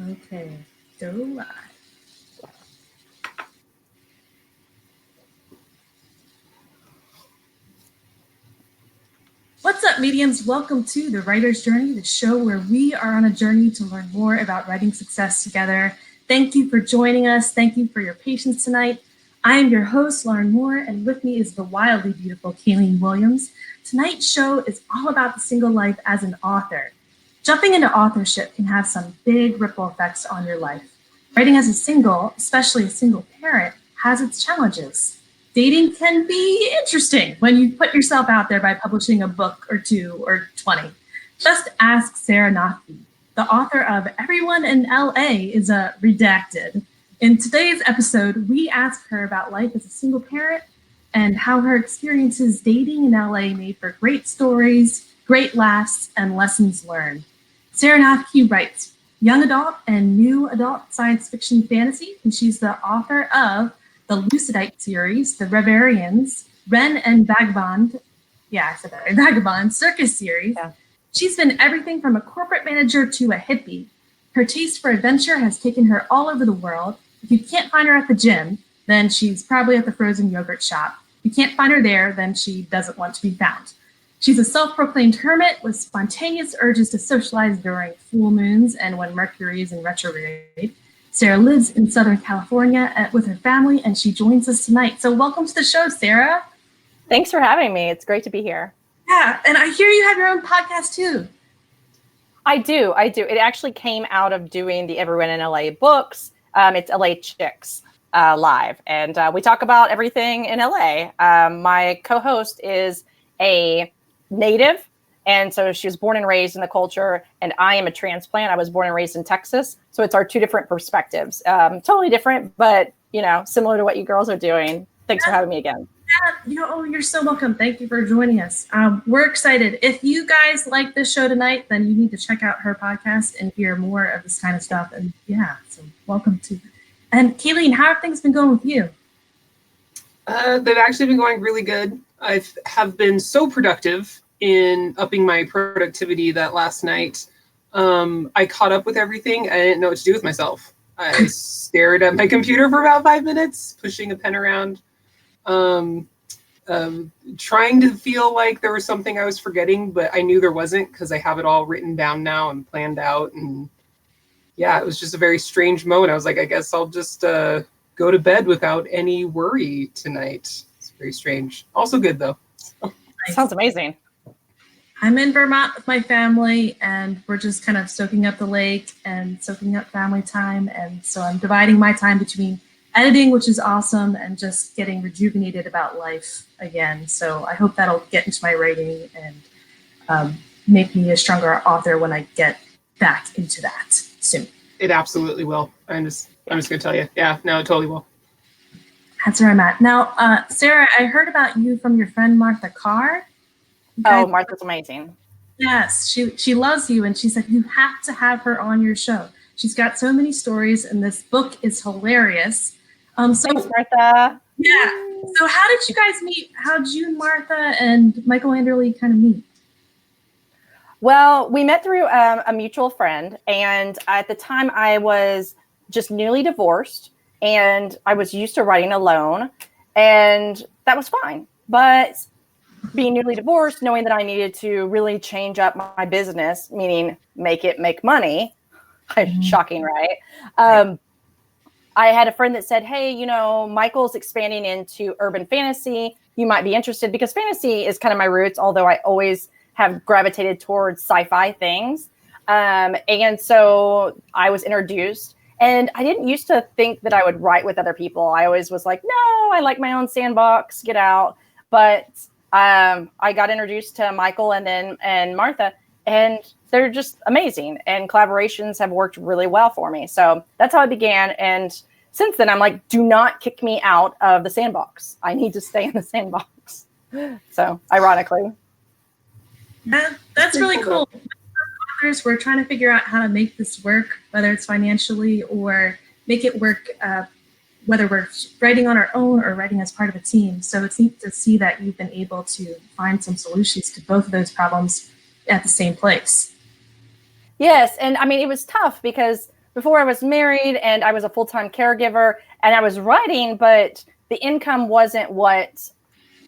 Okay, go live. What's up, mediums? Welcome to The Writer's Journey, the show where we are on a journey to learn more about writing success together. Thank you for joining us. Thank you for your patience tonight. I am your host, Lauren Moore, and with me is the wildly beautiful Kayleen Williams. Tonight's show is all about the single life as an author. Jumping into authorship can have some big ripple effects on your life. Writing as a single, especially a single parent, has its challenges. Dating can be interesting when you put yourself out there by publishing a book or 2 or 20. Just ask Sarah Noffke, the author of Everyone in LA is a Redacted. In today's episode, we ask her about life as a single parent and how her experiences dating in LA made for great stories, great laughs, and lessons learned. Sarah Noffke writes young adult and new adult science fiction fantasy, and she's the author of the Lucidite series, the Reverians, Ren and Vagabond, Vagabond Circus series. Yeah. She's been everything from a corporate manager to a hippie. Her taste for adventure has taken her all over the world. If you can't find her at the gym, then she's probably at the frozen yogurt shop. If you can't find her there, then she doesn't want to be found. She's a self-proclaimed hermit with spontaneous urges to socialize during full moons and when Mercury is in retrograde. Sarah lives in Southern California with her family, and she joins us tonight. So welcome to the show, Sarah. Thanks for having me. It's great to be here. Yeah, and I hear you have your own podcast too. I do. It actually came out of doing the Everyone in LA books. It's LA Chicks Live, and we talk about everything in LA. My co-host is a native, and so she was born and raised in the culture, and I am a transplant. I was born and raised in Texas, so it's our two different perspectives. Totally different, but similar to what you girls are doing. Thanks for having me again. Yeah, you're so welcome. Thank you for joining us. We're excited. If you guys like this show tonight, then you need to check out her podcast and hear more of this kind of stuff. And yeah, so welcome to. And Kayleen, how have things been going with you? They've actually been going really good. I have been so productive in upping my productivity that last night I caught up with everything. I didn't know what to do with myself. I stared at my computer for about 5 minutes, pushing a pen around, trying to feel like there was something I was forgetting, but I knew there wasn't because I have it all written down now and planned out. And yeah, it was just a very strange moment. I was like, I guess I'll just go to bed without any worry tonight. It's very strange. Also good though. Sounds amazing. I'm in Vermont with my family, and we're just kind of soaking up the lake and soaking up family time. And so I'm dividing my time between editing, which is awesome, and just getting rejuvenated about life again. So I hope that'll get into my writing and make me a stronger author when I get back into that soon. It absolutely will. I'm just gonna tell you. Yeah, no, it totally will. That's where I'm at. Now, Sarah, I heard about you from your friend Martha Carr. Oh, Martha's amazing. Yes, she loves you, and she said you have to have her on your show. She's got so many stories, and this book is hilarious. Thanks, Martha. Yeah. So how did you guys meet? How did you and Martha and Michael Anderle kind of meet? Well, we met through a mutual friend, and at the time I was just newly divorced, and I was used to writing alone, and that was fine. But being newly divorced, knowing that I needed to really change up my business, meaning make money, shocking, right? I had a friend that said, hey, Michael's expanding into urban fantasy. You might be interested, because fantasy is kind of my roots, although I always have gravitated towards sci-fi things. And so I was introduced, and I didn't used to think that I would write with other people. I always was like, no, I like my own sandbox, get out. But I got introduced to Michael and Martha, and they're just amazing. And collaborations have worked really well for me. So that's how it began. And since then, I'm like, do not kick me out of the sandbox. I need to stay in the sandbox. So ironically. That's really cool. Authors, we're trying to figure out how to make this work, whether it's financially or make it work, whether we're writing on our own or writing as part of a team. So it's neat to see that you've been able to find some solutions to both of those problems at the same place. Yes. And I mean, it was tough because before I was married and I was a full-time caregiver and I was writing, but the income wasn't what,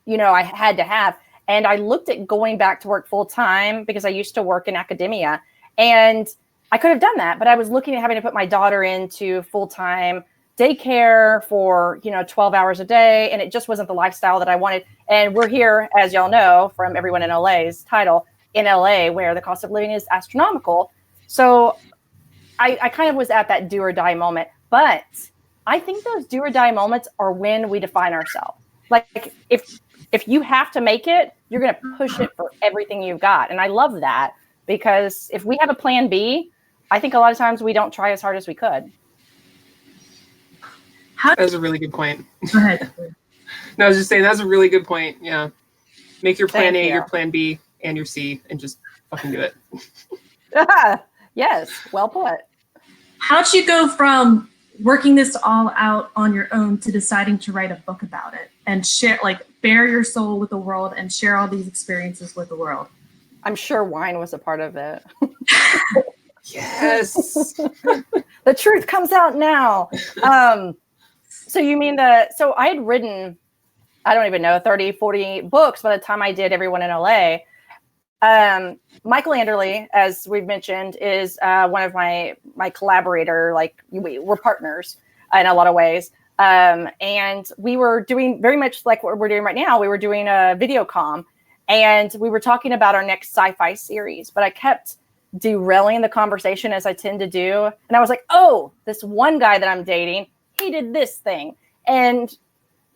I had to have. And I looked at going back to work full-time because I used to work in academia, and I could have done that, but I was looking at having to put my daughter into full-time daycare for, 12 hours a day. And it just wasn't the lifestyle that I wanted. And we're here, as y'all know, from everyone in LA's title, in LA, where the cost of living is astronomical. So I kind of was at that do or die moment. But I think those do or die moments are when we define ourselves. Like if you have to make it, you're going to push it for everything you've got. And I love that, because if we have a plan B, I think a lot of times we don't try as hard as we could. That's a really good point. Go ahead. No, I was just saying that's a really good point. Yeah. Make your plan A, your plan B, and your C, and just fucking do it. Yes, well put. How'd you go from working this all out on your own to deciding to write a book about it and share, bare your soul with the world and share all these experiences with the world? I'm sure wine was a part of it. Yes. The truth comes out now. So you mean so I had written, I don't even know, 30, 40 books by the time I did Everyone in LA. Michael Anderle, as we've mentioned, is one of my collaborator. We're partners in a lot of ways. And we were doing very much like what we're doing right now. We were doing a video comm, and we were talking about our next sci-fi series, but I kept derailing the conversation, as I tend to do. And I was like, oh, this one guy that I'm dating, he did this thing. And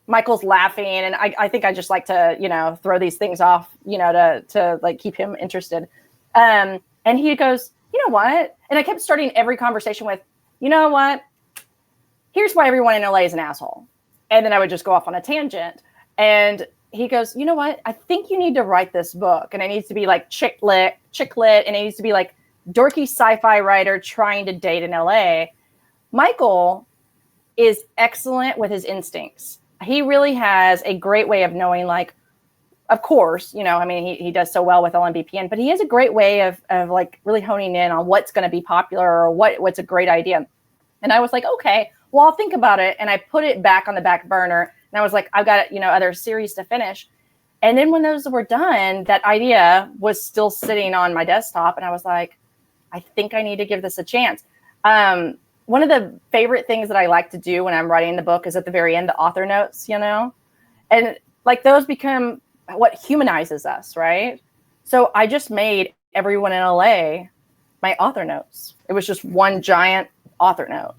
Michael's laughing, and I think I just like to, throw these things off, to keep him interested. And he goes, you know what? And I kept starting every conversation with, you know what? Here's why everyone in LA is an asshole. And then I would just go off on a tangent. And he goes, you know what? I think you need to write this book, and it needs to be like chick lit, and it needs to be like dorky sci-fi writer trying to date in LA. Michael is excellent with his instincts. He really has a great way of knowing, of course, he does so well with LMBPN, but he has a great way of really honing in on what's going to be popular or what's a great idea. And I was like, okay, well, I'll think about it. And I put it back on the back burner. And I was like, I've got, other series to finish. And then when those were done, that idea was still sitting on my desktop. And I was like, I think I need to give this a chance. One of the favorite things that I like to do when I'm writing the book is at the very end, the author notes, and those become what humanizes us, right? So I just made Everyone in LA my author notes. It was just one giant author note.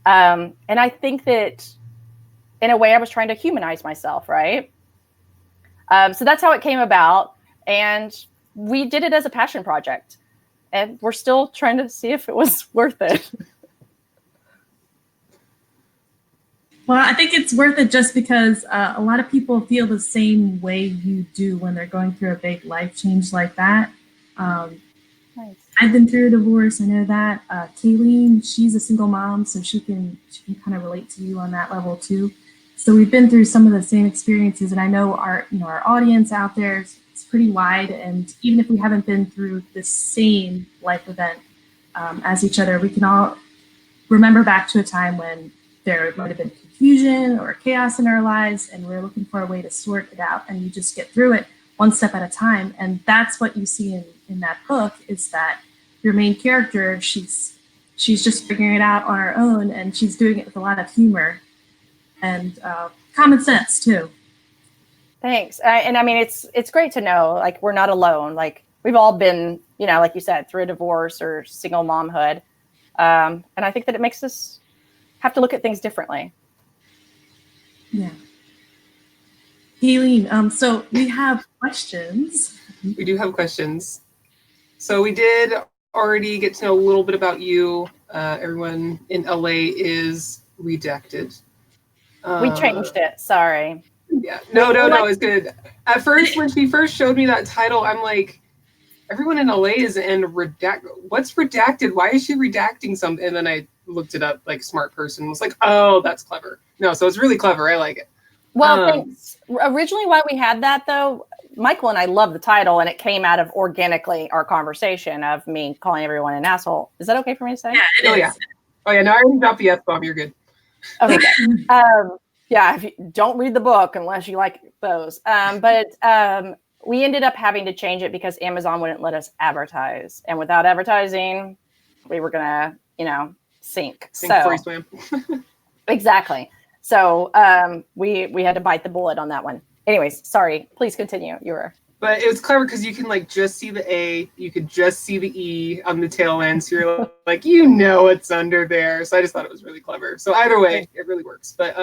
And I think that in a way I was trying to humanize myself, right? So that's how it came about. And we did it as a passion project. And we're still trying to see if it was worth it. Well, I think it's worth it just because a lot of people feel the same way you do when they're going through a big life change like that. Nice. I've been through a divorce. I know that. Kayleen, she's a single mom, so she can kind of relate to you on that level too. So we've been through some of the same experiences, and I know our audience out there is pretty wide. And even if we haven't been through the same life event as each other, we can all remember back to a time when there might have been confusion or chaos in our lives, and we're looking for a way to sort it out, and you just get through it one step at a time. And that's what you see in that book, is that your main character, she's just figuring it out on her own, and she's doing it with a lot of humor and common sense too. Thanks. And I mean, it's great to know, we're not alone. We've all been, like you said, through a divorce or single momhood. And I think that it makes us have to look at things differently. Yeah. Kayleen, so we have questions. We do have questions. So we did already get to know a little bit about you. Everyone in LA is redacted. We changed it. Sorry. Yeah. No, it's good. At first, when she first showed me that title, I'm like, everyone in LA is in redacted. What's redacted? Why is she redacting something? And then I looked it up, smart person, was like, oh, that's clever. No, so it's really clever. I like it. Well, thanks. Originally, why we had that, though, Michael and I love the title, and it came out of organically our conversation of me calling everyone an asshole. Is that okay for me to say? Yeah, it is. Yeah. Oh yeah, no, I already dropped the F-bomb. You're good. Okay. Yeah, if you don't read the book unless you like those. But we ended up having to change it because Amazon wouldn't let us advertise. And without advertising, we were gonna, sink. Sink before you swim. Exactly. So we had to bite the bullet on that one. Anyways, sorry. Please continue. You were. But it was clever because you can like just see the A, you could just see the E on the tail end. So you're like, it's under there. So I just thought it was really clever. So either way, it really works. But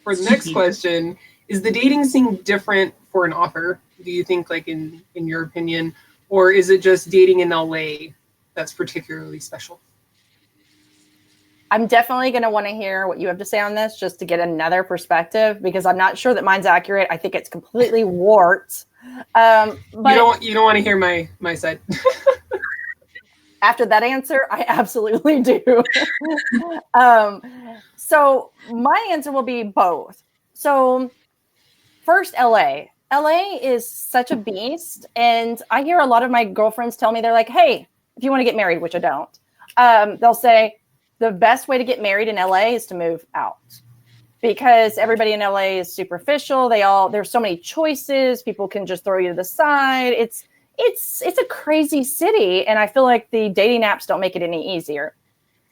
for the next question, is the dating scene different for an author? Do you think, like in your opinion, or is it just dating in LA that's particularly special? I'm definitely going to want to hear what you have to say on this just to get another perspective, because I'm not sure that mine's accurate. I think it's completely warped. But you don't want to hear my side. After that answer, I absolutely do. So my answer will be both. So first, LA. LA is such a beast. And I hear a lot of my girlfriends tell me, they're like, hey, if you want to get married, which I don't, they'll say, the best way to get married in LA is to move out, because everybody in LA is superficial. There's so many choices. People can just throw you to the side. It's a crazy city. And I feel like the dating apps don't make it any easier.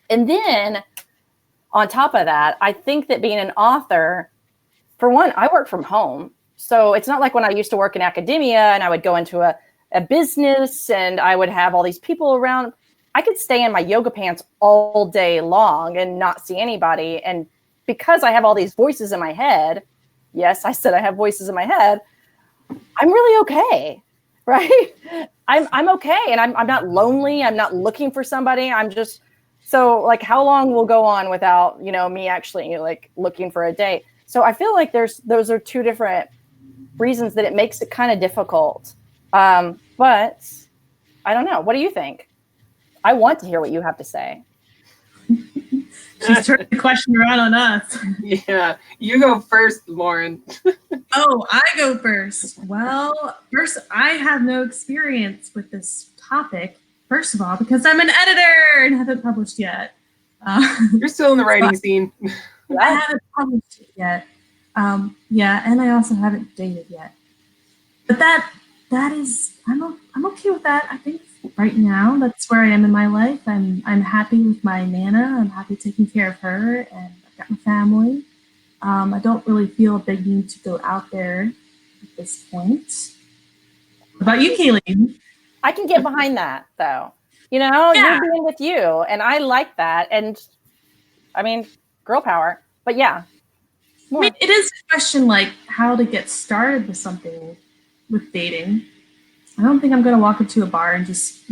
And then on top of that, I think that being an author, for one, I work from home. So it's not like when I used to work in academia and I would go into a business and I would have all these people around. I could stay in my yoga pants all day long and not see anybody. And because I have all these voices in my head, yes, I said I have voices in my head, I'm really okay, right? I'm okay. And I'm not lonely. I'm not looking for somebody. I'm just, so like, how long will go on without, me actually like looking for a date? So I feel like those are two different reasons that it makes it kind of difficult. But I don't know. What do you think? I want to hear what you have to say. She's turned the question around on us. Yeah, you go first, Lauren. Oh, I go first. Well, first, I have no experience with this topic, first of all, because I'm an editor and haven't published yet. You're still in the writing scene. I haven't published it yet. Yeah, and I also haven't dated yet. But that is, I'm okay with that. I think right now that's where I am in my life. I'm happy with my Nana. I'm happy taking care of her, and I've got my family. I don't really feel a big need to go out there at this point. What about you, Kaylee? I can get behind that, though. Yeah. You're being with you, and I like that. And I mean, girl power. But yeah, more. I mean, it is a question like how to get started with something with dating. I don't think I'm going to walk into a bar and just,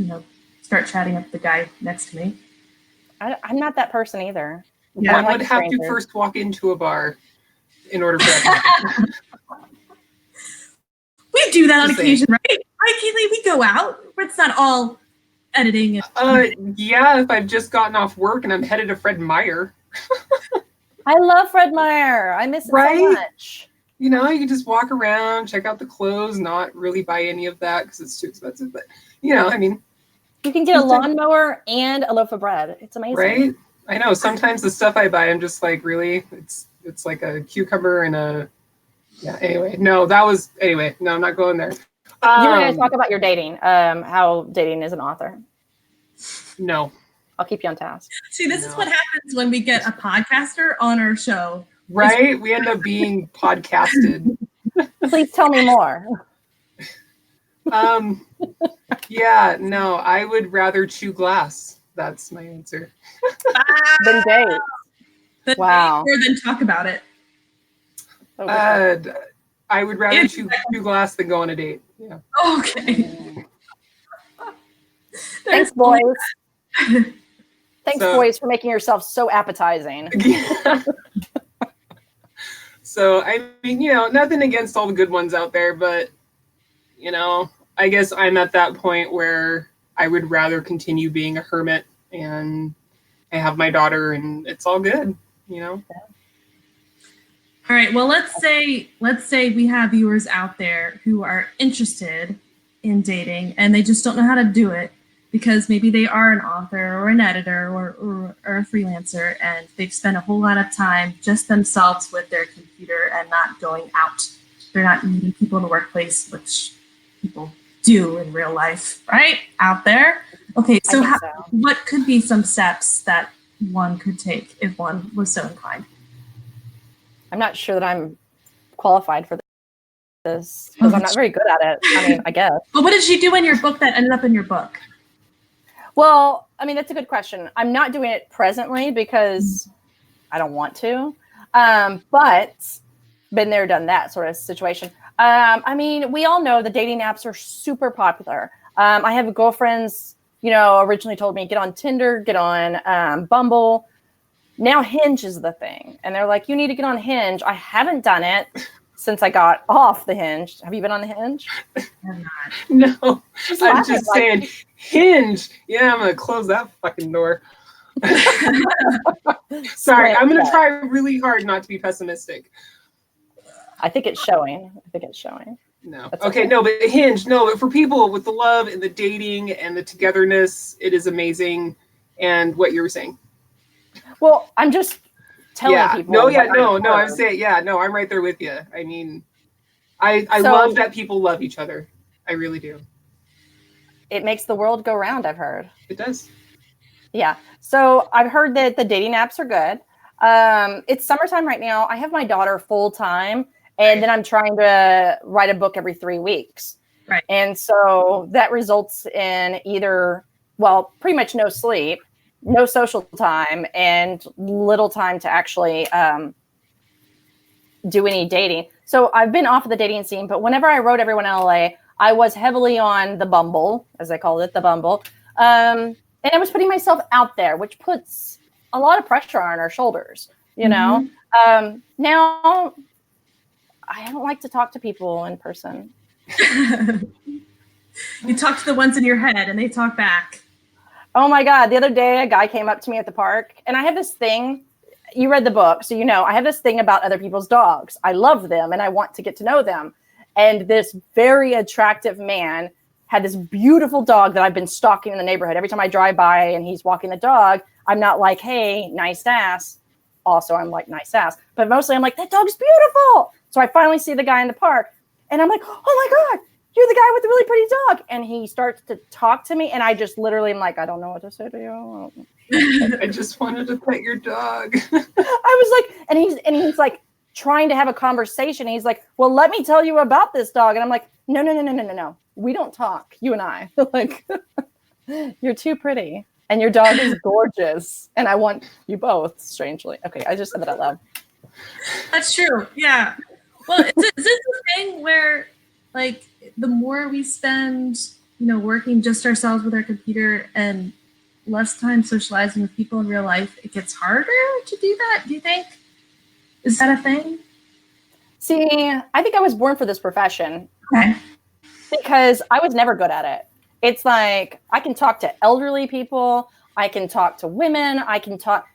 start chatting up the guy next to me. I'm not that person either. Yeah, I would have to first walk into a bar in order for that. We do that on occasion, right? Right, Kaylee? We go out. It's not all editing. Yeah, if I've just gotten off work and I'm headed to Fred Meyer. I love Fred Meyer. I miss it so much. You can just walk around, check out the clothes, not really buy any of that because it's too expensive. But, I mean. You can get a lawnmower and a loaf of bread. It's amazing. Right? I know. Sometimes the stuff I buy, I'm just like, really? It's like a cucumber and a. Yeah, anyway. No, I'm not going there. You want to talk about your dating, how dating as an author? No. I'll keep you on task. See, this is what happens when we get a podcaster on our show. Right? We end up being podcasted. Please tell me more. Yeah, no, I would rather chew glass. That's my answer. Than date. Wow. Or then talk about it. I would rather chew glass than go on a date. Yeah. Okay. Thanks, boys. Thanks, boys, for making yourself so appetizing. Yeah. So, I mean, nothing against all the good ones out there, but, I guess I'm at that point where I would rather continue being a hermit, and I have my daughter and it's all good, All right. Well, let's say we have viewers out there who are interested in dating and they just don't know how to do it. because maybe they are an author or an editor or a freelancer, and they've spent a whole lot of time just themselves with their computer and not going out. They're not meeting people in the workplace, which people do in real life, right? Out there. Okay, so, what could be some steps that one could take if one was so inclined? I'm not sure that I'm qualified for this because I'm not very good at it. I mean, I guess. But what did you do in your book that ended up in your book? Well, I mean, that's a good question. I'm not doing it presently because I don't want to, but been there, done that sort of situation. I mean, we all know the dating apps are super popular. I have girlfriends, originally told me, get on Tinder, get on Bumble. Now Hinge is the thing. And they're like, you need to get on Hinge. I haven't done it since I got off the Hinge. Have you been on the Hinge? I'm not. No, I'm just saying, Hinge. Yeah, I'm going to close that fucking door. Sorry, I'm going to try really hard not to be pessimistic. I think it's showing. No. Okay, no, but Hinge, no, but for people with the love and the dating and the togetherness, it is amazing. And what you were saying. Well, I'm just telling people. I'm saying, I'm right there with you. I mean, I love that people love each other. I really do. It makes the world go round, I've heard. It does. Yeah. So I've heard that the dating apps are good. It's summertime right now. I have my daughter full time, and then I'm trying to write a book every 3 weeks. Right. And so that results in either, pretty much no sleep, no social time, and little time to actually do any dating. So I've been off of the dating scene, but whenever I wrote Everyone in LA, I was heavily on the Bumble, as I call it, the Bumble. And I was putting myself out there, which puts a lot of pressure on our shoulders, Now, I don't like to talk to people in person. You talk to the ones in your head and they talk back. Oh my God. The other day, a guy came up to me at the park, and I have this thing. You read the book, so I have this thing about other people's dogs. I love them and I want to get to know them. And this very attractive man had this beautiful dog that I've been stalking in the neighborhood. Every time I drive by and he's walking the dog, I'm not like, hey, nice ass. Also, I'm like, nice ass. But mostly I'm like, that dog's beautiful. So I finally see the guy in the park and I'm like, oh my God, you're the guy with the really pretty dog. And he starts to talk to me. And I just literally am like, I don't know what to say to you. I just wanted to pet your dog. I was like, and he's like trying to have a conversation. He's like, well, let me tell you about this dog. And I'm like, no. We don't talk, you and I. Like, you're too pretty. And your dog is gorgeous. And I want you both, strangely. Okay, I just said that out loud. That's true. Yeah. Well, is this the thing where, like, the more we spend, working just ourselves with our computer and less time socializing with people in real life, it gets harder to do that? Do you think? Is that a thing? See, I think I was born for this profession. Okay. Because I was never good at it. It's like, I can talk to elderly people, I can talk to women,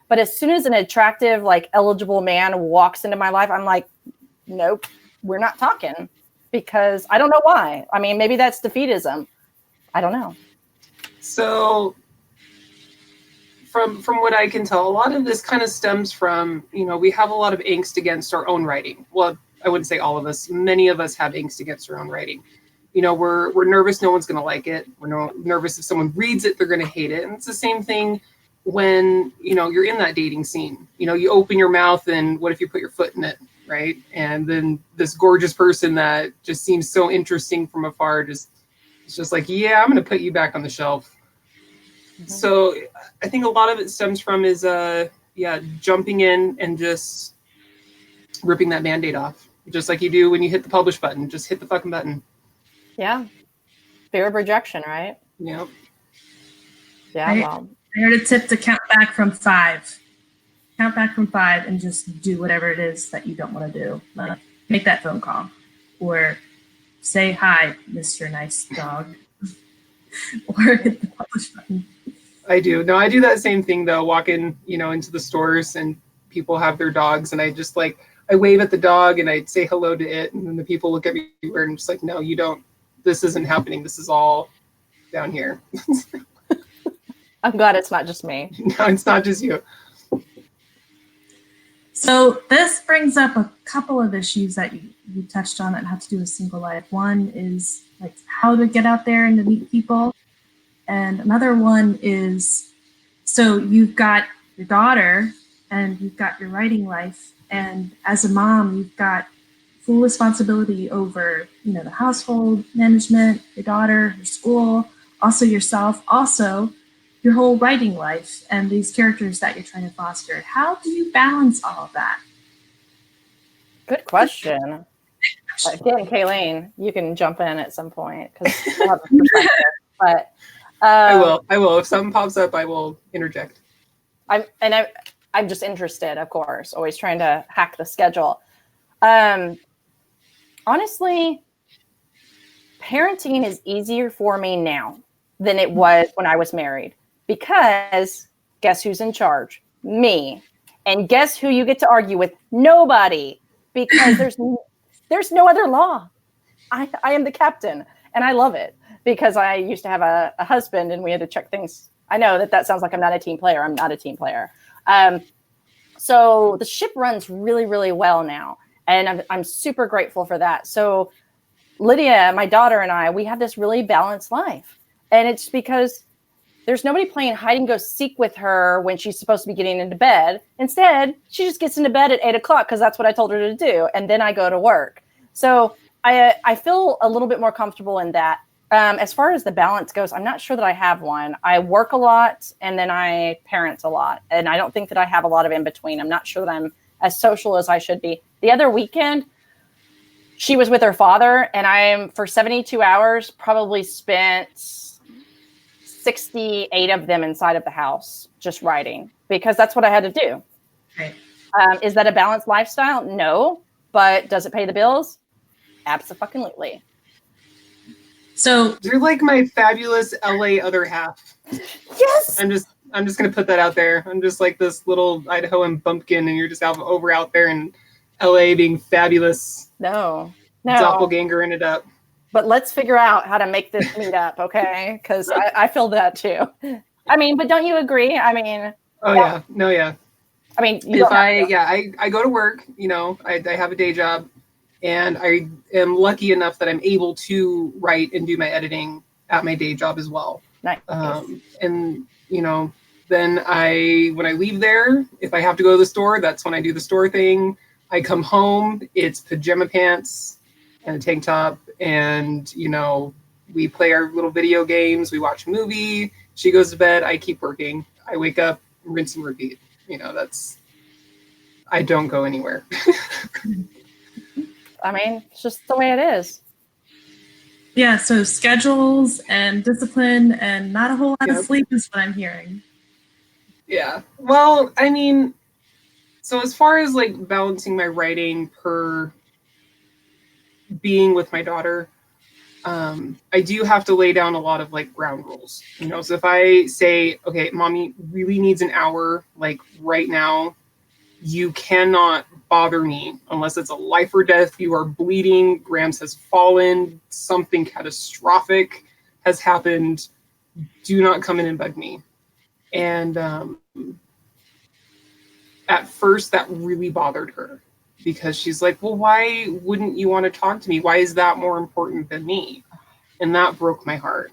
but as soon as an attractive, like, eligible man walks into my life, I'm like, nope, we're not talking, because I don't know why. I mean, maybe that's defeatism. I don't know. So from what I can tell, a lot of this kind of stems from, we have a lot of angst against our own writing. Well, I wouldn't say all of us. Many of us have angst against our own writing. We're nervous no one's going to like it. We're nervous if someone reads it, they're going to hate it. And it's the same thing when, you're in that dating scene. You open your mouth and what if you put your foot in it, right? And then this gorgeous person that just seems so interesting from afar, it's just like, yeah, I'm going to put you back on the shelf. Mm-hmm. So I think a lot of it stems from jumping in and just ripping that Band-Aid off. Just like you do when you hit the publish button, just hit the fucking button. Yeah. Fear of rejection, right? Yep. Yeah, I heard a tip to count back from 5. Count back from 5 and just do whatever it is that you don't want to do. Make that phone call. Or say hi, Mr. Nice Dog. Or hit the publish button. I do. No, I do that same thing, though. Walk in, into the stores and people have their dogs. And I just I wave at the dog and I say hello to it. And then the people look at me weird and I'm just like, no, you don't. This isn't happening. This is all down here. I'm glad it's not just me. No, it's not just you. So this brings up a couple of issues that you touched on that have to do with single life. One is like how to get out there and to meet people. And another one is, so you've got your daughter and you've got your writing life. And as a mom, you've got full responsibility over, the household management, your daughter, your school, also yourself, also your whole writing life and these characters that you're trying to foster. How do you balance all of that? Good question. Again, Kayleen, you can jump in at some point because I have a perspective. But I will. If something pops up, I will interject. I'm just interested, of course, always trying to hack the schedule. Honestly, parenting is easier for me now than it was when I was married. Because guess who's in charge? Me. And guess who you get to argue with? Nobody. Because there's no other law. I am the captain, and I love it because I used to have a husband, and we had to check things. I know that sounds like I'm not a team player. I'm not a team player. So the ship runs really, really well now, and I'm super grateful for that. So Lydia, my daughter, and I, we have this really balanced life, and it's because there's nobody playing hide and go seek with her when she's supposed to be getting into bed. Instead, she just gets into bed at 8 o'clock because that's what I told her to do. And then I go to work. So I feel a little bit more comfortable in that. As far as the balance goes, I'm not sure that I have one. I work a lot and then I parent a lot. And I don't think that I have a lot of in between. I'm not sure that I'm as social as I should be. The other weekend, she was with her father and for 72 hours, probably spent 68 of them inside of the house, just writing, because that's what I had to do. Right. Is that a balanced lifestyle? No. But does it pay the bills? Absolutely. So you're like my fabulous LA other half. Yes. I'm just gonna put that out there. I'm just like this little Idahoan bumpkin, and you're just out there in LA being fabulous. No. Doppelgangering it up. But let's figure out how to make this meet up, okay? Because I feel that too. I mean, but don't you agree? I mean. Oh yeah. No, yeah. I mean, I go to work. I have a day job, and I am lucky enough that I'm able to write and do my editing at my day job as well. Nice. And then when I leave there, if I have to go to the store, that's when I do the store thing. I come home, it's pajama pants and a tank top, and we play our little video games, we watch a movie, she goes to bed, I keep working, I wake up, rinse and repeat. I don't go anywhere. I mean, it's just the way it is. Yeah, so schedules and discipline and not a whole lot of sleep is what I'm hearing. Yeah. Well, I mean, so as far as like balancing my writing per being with my daughter, I do have to lay down a lot of like ground rules. So if I say, okay, mommy really needs an hour, like right now, you cannot bother me unless it's a life or death. You are bleeding. Grams has fallen. Something catastrophic has happened. Do not come in and bug me. And at first that really bothered her because she's like, well, why wouldn't you want to talk to me? Why is that more important than me? And that broke my heart.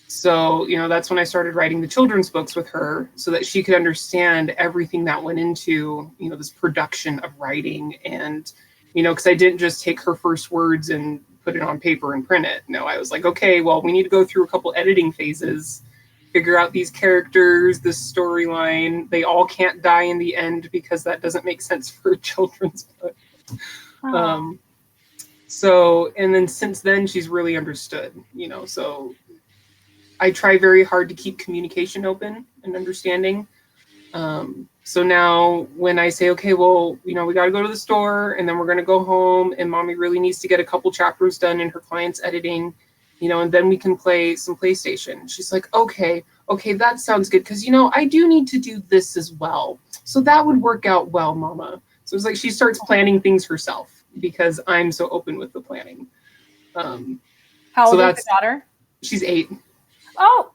So, that's when I started writing the children's books with her so that she could understand everything that went into, this production of writing. And, because I didn't just take her first words and put it on paper and print it. No, I was like, okay, well, we need to go through a couple editing phases, figure out these characters, this storyline. They all can't die in the end because that doesn't make sense for a children's book. So, and then since then, she's really understood, so I try very hard to keep communication open and understanding. So now when I say, okay, well, we got to go to the store and then we're going to go home and mommy really needs to get a couple chapters done in her client's editing, and then we can play some PlayStation. She's like, okay, that sounds good. Cause I do need to do this as well. So that would work out well, mama. So it's like, she starts planning things herself because I'm so open with the planning. How old is your daughter? She's 8. Oh,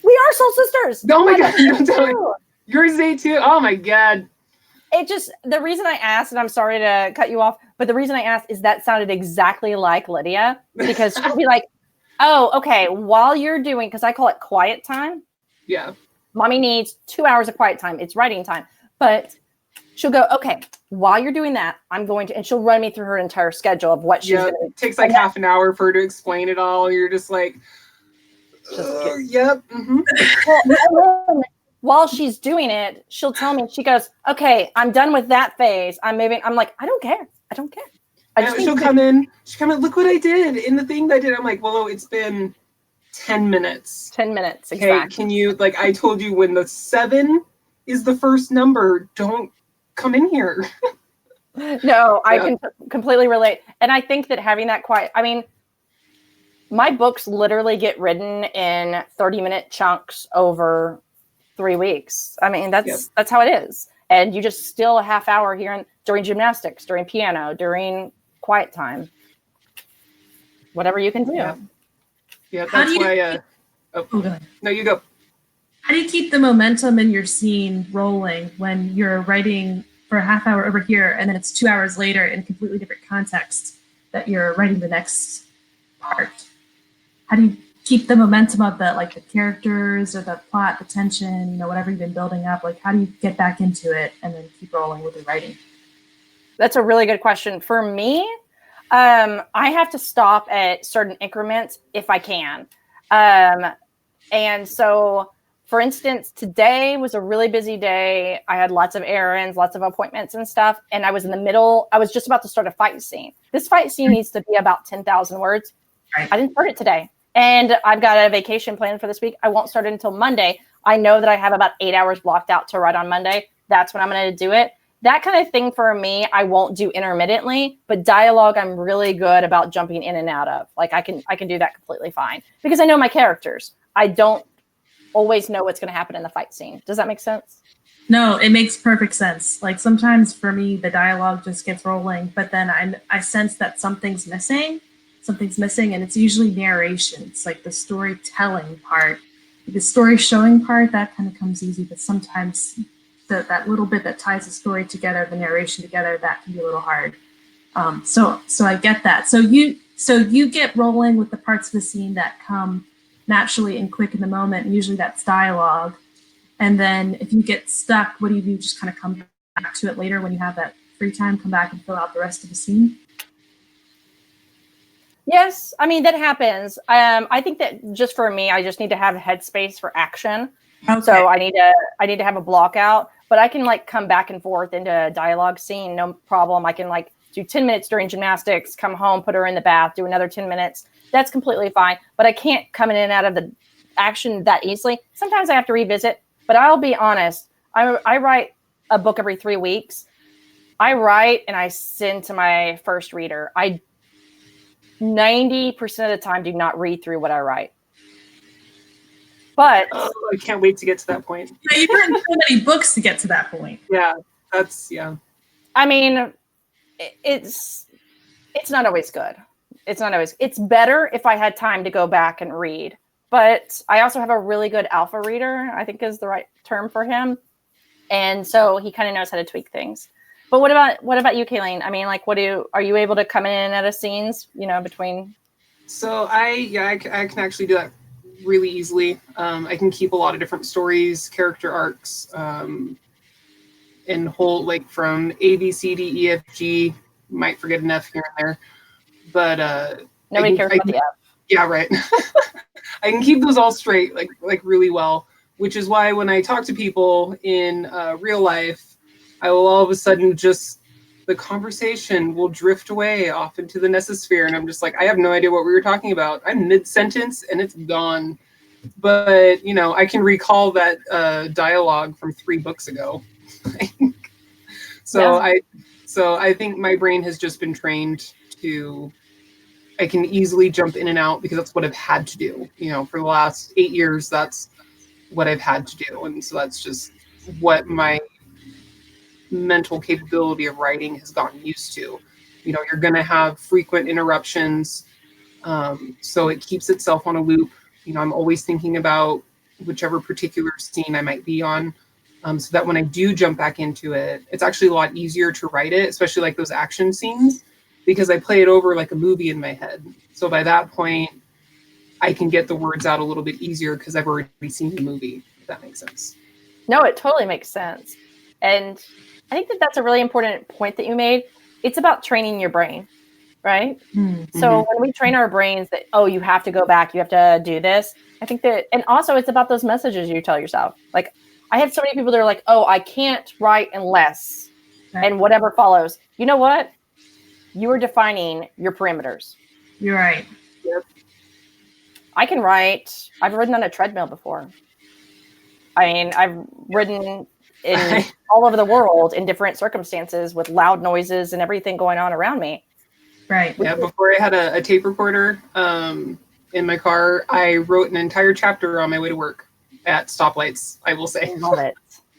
We are soul sisters. Oh my God. Don't tell me. Yours is 8 too? Oh my God. It just, the reason I asked, and I'm sorry to cut you off, but the reason I asked is that sounded exactly like Lydia, because she'll be like, oh, okay, while you're doing, because I call it quiet time. Yeah. Mommy needs 2 hours of quiet time. It's writing time. But she'll go, okay, while you're doing that, I'm going to, and she'll run me through her entire schedule of what she's going to do. It takes like half an hour for her to explain it all. You're just like, yep. Mm-hmm. Well, while she's doing it, she'll tell me, she goes, okay, I'm done with that phase. I'm moving. I'm like, I don't care. She'll come in, look what I did in the thing that I did. I'm like, well, it's been 10 minutes. 10 minutes, exactly. Okay, can you, like, I told you when the 7 is the first number, don't come in here. No, I can completely relate. And I think that having that quiet, I mean, my books literally get written in 30-minute chunks over 3 weeks. I mean, that's how it is. And you just still a half hour here during gymnastics, during piano, during quiet time, whatever you can do. Yeah, that's why. No, you go. How do you keep the momentum in your scene rolling when you're writing for a half hour over here, and then it's 2 hours later in a completely different context that you're writing the next part? How do you keep the momentum of the characters or the plot, the tension, whatever you've been building up? Like, how do you get back into it and then keep rolling with the writing? That's a really good question. For me, I have to stop at certain increments if I can. And so, for instance, today was a really busy day. I had lots of errands, lots of appointments and stuff. And I was in the middle. I was just about to start a fight scene. This fight scene needs to be about 10,000 words. Right. I didn't start it today. And I've got a vacation planned for this week. I won't start it until Monday. I know that I have about 8 hours blocked out to write on Monday. That's when I'm going to do it. That kind of thing for me, I won't do intermittently, but dialogue, I'm really good about jumping in and out of. Like I can do that completely fine because I know my characters. I don't always know what's going to happen in the fight scene. Does that make sense? No, it makes perfect sense. Like sometimes for me, the dialogue just gets rolling, but then I sense that something's missing, and it's usually narration. It's like the storytelling part. The story showing part, that kind of comes easy, but sometimes that little bit that ties the story together, the narration together, that can be a little hard. So I get that. So you get rolling with the parts of the scene that come naturally and quick in the moment. And usually that's dialogue. And then if you get stuck, what do you do? Just kind of come back to it later when you have that free time, come back and fill out the rest of the scene? Yes, I mean, that happens. I think that just for me, I just need to have headspace for action. Okay. So I need to have a block out, but I can like come back and forth into a dialogue scene, no problem. I can like do 10 minutes during gymnastics, come home, put her in the bath, do another 10 minutes. That's completely fine, but I can't come in and out of the action that easily. Sometimes I have to revisit, but I'll be honest. I write a book every 3 weeks. I write and I send to my first reader. I 90% of the time do not read through what I write. But I can't wait to get to that point. Yeah, you've written so many books to get to that point. Yeah. I mean, it's not always good. It's better if I had time to go back and read. But I also have a really good alpha reader, I think is the right term for him. And so he kind of knows how to tweak things. But what about you, Kayleen? I mean, like, are you able to come in and out of scenes, between? So I can actually do that really easily. I can keep a lot of different stories, character arcs, and whole, like from A, B, C, D, E, F, G, might forget an F here and there, but nobody cares about the F. Yeah, right. I can keep those all straight, like really well, which is why when I talk to people in real life, I will all of a sudden the conversation will drift away off into the Nessosphere. And I'm just like, I have no idea what we were talking about. I'm mid-sentence and it's gone. But, I can recall that dialogue from 3 books ago. So I think my brain has just been trained I can easily jump in and out because that's what I've had to do. For the last 8 years, that's what I've had to do. And so that's just what my mental capability of writing has gotten used to. You're going to have frequent interruptions. So it keeps itself on a loop. I'm always thinking about whichever particular scene I might be on, so that when I do jump back into it, it's actually a lot easier to write it, especially like those action scenes, because I play it over like a movie in my head. So by that point, I can get the words out a little bit easier because I've already seen the movie, if that makes sense. No, it totally makes sense. And I think that that's a really important point that you made. It's about training your brain, right? Mm-hmm. So when we train our brains that, oh, you have to go back, you have to do this. I think that, and also it's about those messages you tell yourself. Like, I have so many people that are like, oh, I can't write unless, and whatever follows. You know what? You are defining your perimeters. You're right. Yep. I can write. I've ridden on a treadmill before. I mean, I've ridden in all over the world in different circumstances with loud noises and everything going on around me. Right. Yeah, before I had a tape recorder in my car, I wrote an entire chapter on my way to work at stoplights, I will say. Love it.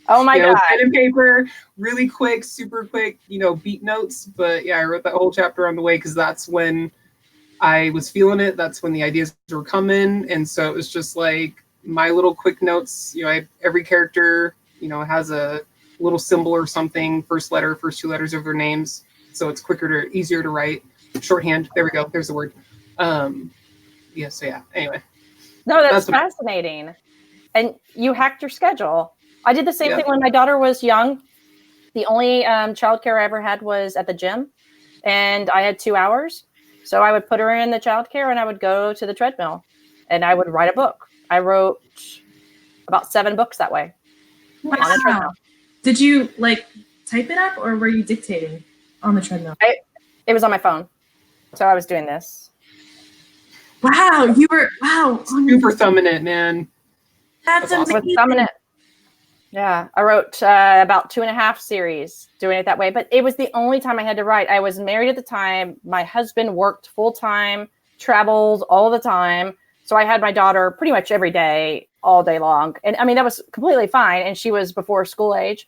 Oh my God. Pen and paper, really quick, super quick, beat notes. But yeah, I wrote that whole chapter on the way because that's when I was feeling it. That's when the ideas were coming. And so it was just like my little quick notes. Every character, has a little symbol or something, first two letters of their names. So it's easier to write. Shorthand. There we go. There's the word. So yeah. Anyway. No, that's fascinating. And you hacked your schedule. I did the same thing when my daughter was young. The only childcare I ever had was at the gym, and I had 2 hours. So I would put her in the childcare, and I would go to the treadmill, and I would write a book. I wrote about 7 books that way. Wow. On the treadmill. Did you type it up, or were you dictating on the treadmill? It was on my phone, so I was doing this. Wow, you were super thumbing it, man. That's amazing. I was thumbing it. Yeah, I wrote about 2.5 series doing it that way, but it was the only time I had to write. I was married at the time. My husband worked full time, traveled all the time. So I had my daughter pretty much every day, all day long. And I mean, that was completely fine. And she was before school age.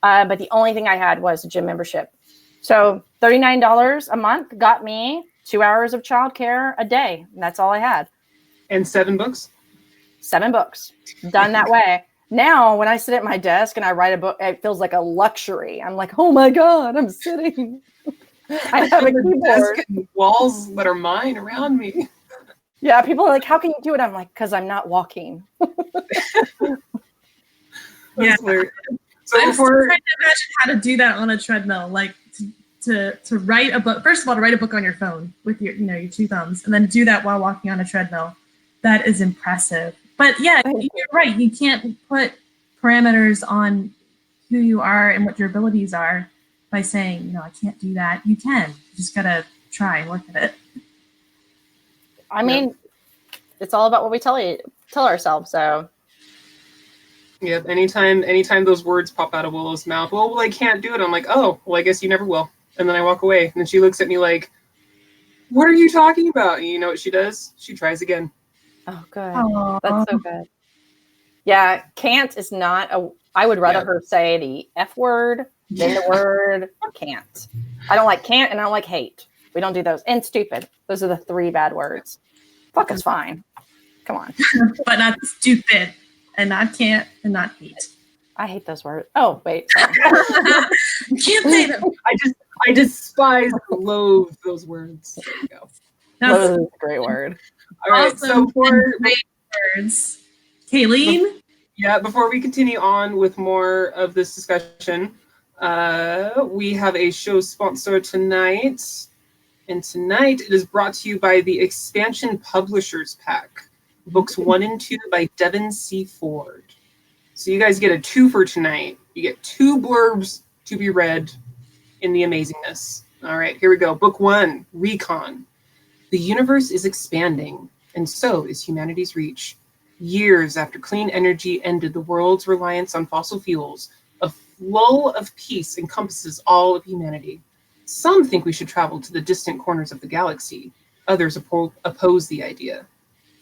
But the only thing I had was a gym membership. So $39 a month got me 2 hours of childcare a day. And that's all I had. And 7 books? 7 books done that way. Now, when I sit at my desk and I write a book, it feels like a luxury. I'm like, oh my God, I'm sitting. I have a keyboard. Desk and walls that are mine around me. Yeah, people are like, how can you do it? I'm like, because I'm not walking. Yeah. So I'm still trying to imagine how to do that on a treadmill, like to write a book. First of all, to write a book on your phone with your 2 thumbs, and then do that while walking on a treadmill. That is impressive. But yeah, you're right. You can't put parameters on who you are and what your abilities are by saying, no, I can't do that. You can. You just got to try and work at it. I mean, it's all about what we tell ourselves. So yeah, anytime those words pop out of Willow's mouth, well, I can't do it. I'm like, oh, well, I guess you never will. And then I walk away. And then she looks at me like, what are you talking about? And you know what she does? She tries again. Oh, good. Aww. That's so good. Yeah, can't is not I would rather her say the F word than the word can't. I don't like can't and I don't like hate. We don't do those. And stupid. Those are the 3 bad words. Fuck is fine. Come on. But not stupid and not can't and not hate. I hate those words. Oh, wait. Sorry. You can't say them. I despise, loathe those words. There you go. That was a great word. All right, awesome. so for great words. Kayleen? Yeah, before we continue on with more of this discussion, we have a show sponsor tonight. And tonight it is brought to you by the Expansion Publishers Pack, books 1 and 2 by Devon C. Ford. So you guys get a 2 for tonight. You get 2 blurbs to be read in the amazingness. All right, here we go. Book 1, RECON. The universe is expanding, and so is humanity's reach. Years after clean energy ended the world's reliance on fossil fuels, a lull of peace encompasses all of humanity. Some think we should travel to the distant corners of the galaxy. Others oppose the idea,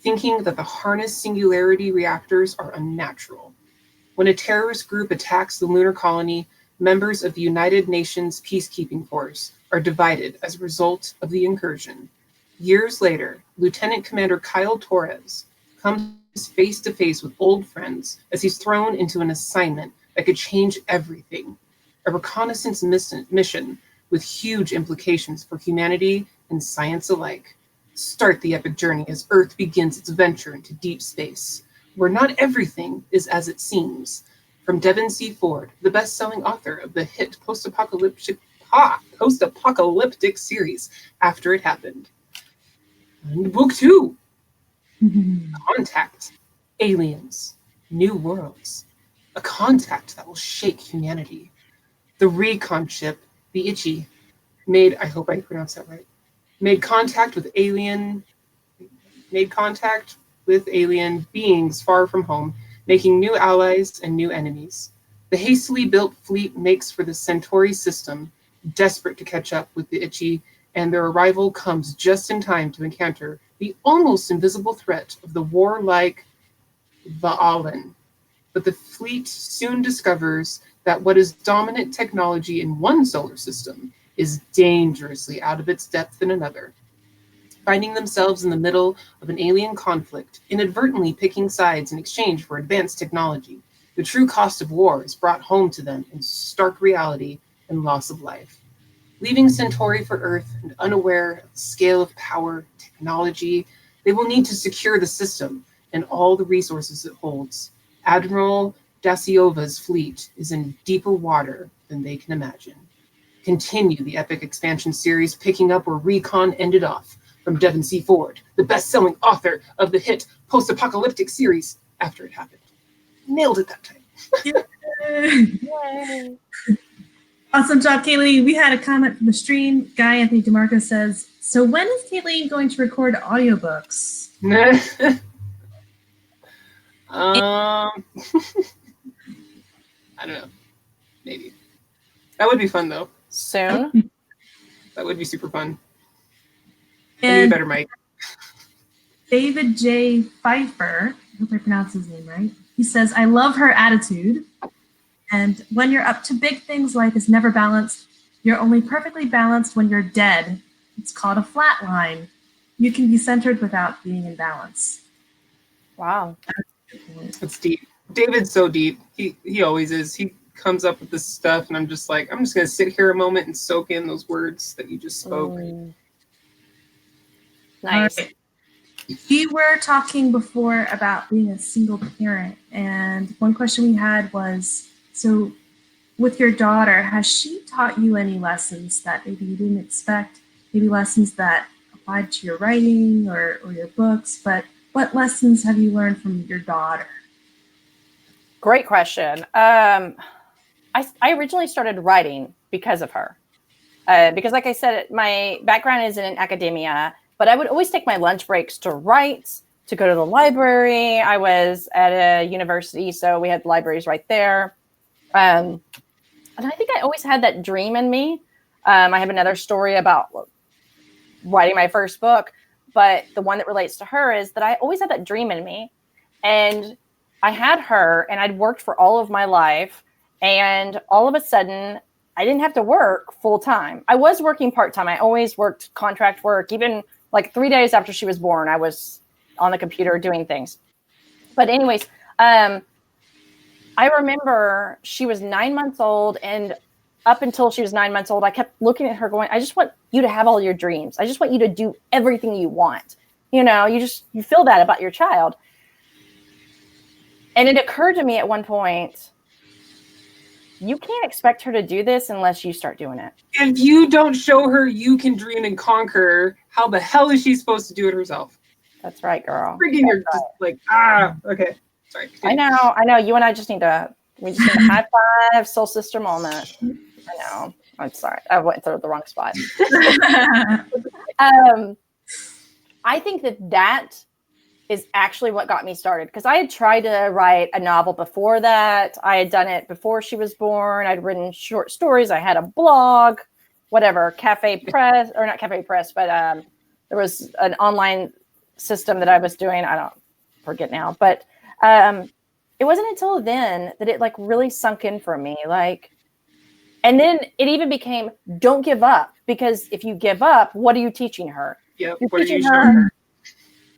thinking that the harnessed singularity reactors are unnatural. When a terrorist group attacks the lunar colony, members of the United Nations Peacekeeping Force are divided as a result of the incursion. Years later, Lieutenant Commander Kyle Torres comes face to face with old friends as he's thrown into an assignment that could change everything. A reconnaissance mission with huge implications for humanity and science alike. Start the epic journey as Earth begins its venture into deep space, where not everything is as it seems. From Devon C. the best-selling author of the hit post-apocalyptic series, After It Happened. And book 2, Contact, Aliens, New Worlds, a contact that will shake humanity. The RECON ship, the Itchy, I hope I pronounced that right, made contact with alien beings far from home, making new allies and new enemies. The hastily built fleet makes for the Centauri system, desperate to catch up with the Itchy, and their arrival comes just in time to encounter the almost invisible threat of the warlike Va'alan. But the fleet soon discovers that what is dominant technology in one solar system is dangerously out of its depth in another. Finding themselves in the middle of an alien conflict, inadvertently picking sides in exchange for advanced technology, the true cost of war is brought home to them in stark reality and loss of life. Leaving Centauri for Earth and unaware of the scale of power, technology, they will need to secure the system and all the resources it holds. Admiral Dasiova's fleet is in deeper water than they can imagine. Continue the epic expansion series, picking up where RECON ended off, from Devon C. the best-selling author of the hit post-apocalyptic series, After It Happened. Nailed it that time. Yay. Awesome job, Kaylee. We had a comment from the stream. Guy Anthony DeMarco says, so when is Kaylee going to record audiobooks? I don't know. Maybe. That would be fun, though. Soon. That would be super fun. And I need a better mic. David J. Pfeiffer, I hope I pronounced his name right. He says, I love her attitude. And when you're up to big things, life is never balanced. You're only perfectly balanced when you're dead. It's called a flat line. You can be centered without being in balance. Wow. It's deep. David's so deep. He always is. He comes up with this stuff, and I'm just going to sit here a moment and soak in those words that you just spoke. Nice. Right. We were talking before about being a single parent, and one question we had was, so with your daughter, has she taught you any lessons that maybe you didn't expect, maybe lessons that applied to your writing or your books, but what lessons have you learned from your daughter? Great question. I originally started writing because of her. Because like I said, my background is in academia, but I would always take my lunch breaks to write, to go to the library. I was at a university, so we had libraries right there. And I think I always had that dream in me. I have another story about writing my first book, but the one that relates to her is that I always had that dream in me. And I had her, and I'd worked for all of my life. And all of a sudden, I didn't have to work full time. I was working part time. I always worked contract work. Even like 3 days after she was born, I was on the computer doing things. But anyways, I remember she was 9 months old, and up until she was 9 months old, I kept looking at her going, I just want you to have all your dreams. I just want you to do everything you want. You know, you feel that about your child. And it occurred to me at one point, you can't expect her to do this unless you start doing it. If you don't show her you can dream and conquer, how the hell is she supposed to do it herself? That's right, girl. Freaking her, just okay. Sorry. I know. You and I just need to high five, soul sister moment. I know. I'm sorry. I went through the wrong spot. I think that is actually what got me started, because I had tried to write a novel before that. I had done it before she was born. I'd written short stories. I had a blog, whatever, Cafe Press, or not Cafe Press, but there was an online system that I was doing. I don't forget now, but it wasn't until then that it really sunk in for me. And then it even became, don't give up, because if you give up, what are you teaching her? Yep. You're teaching her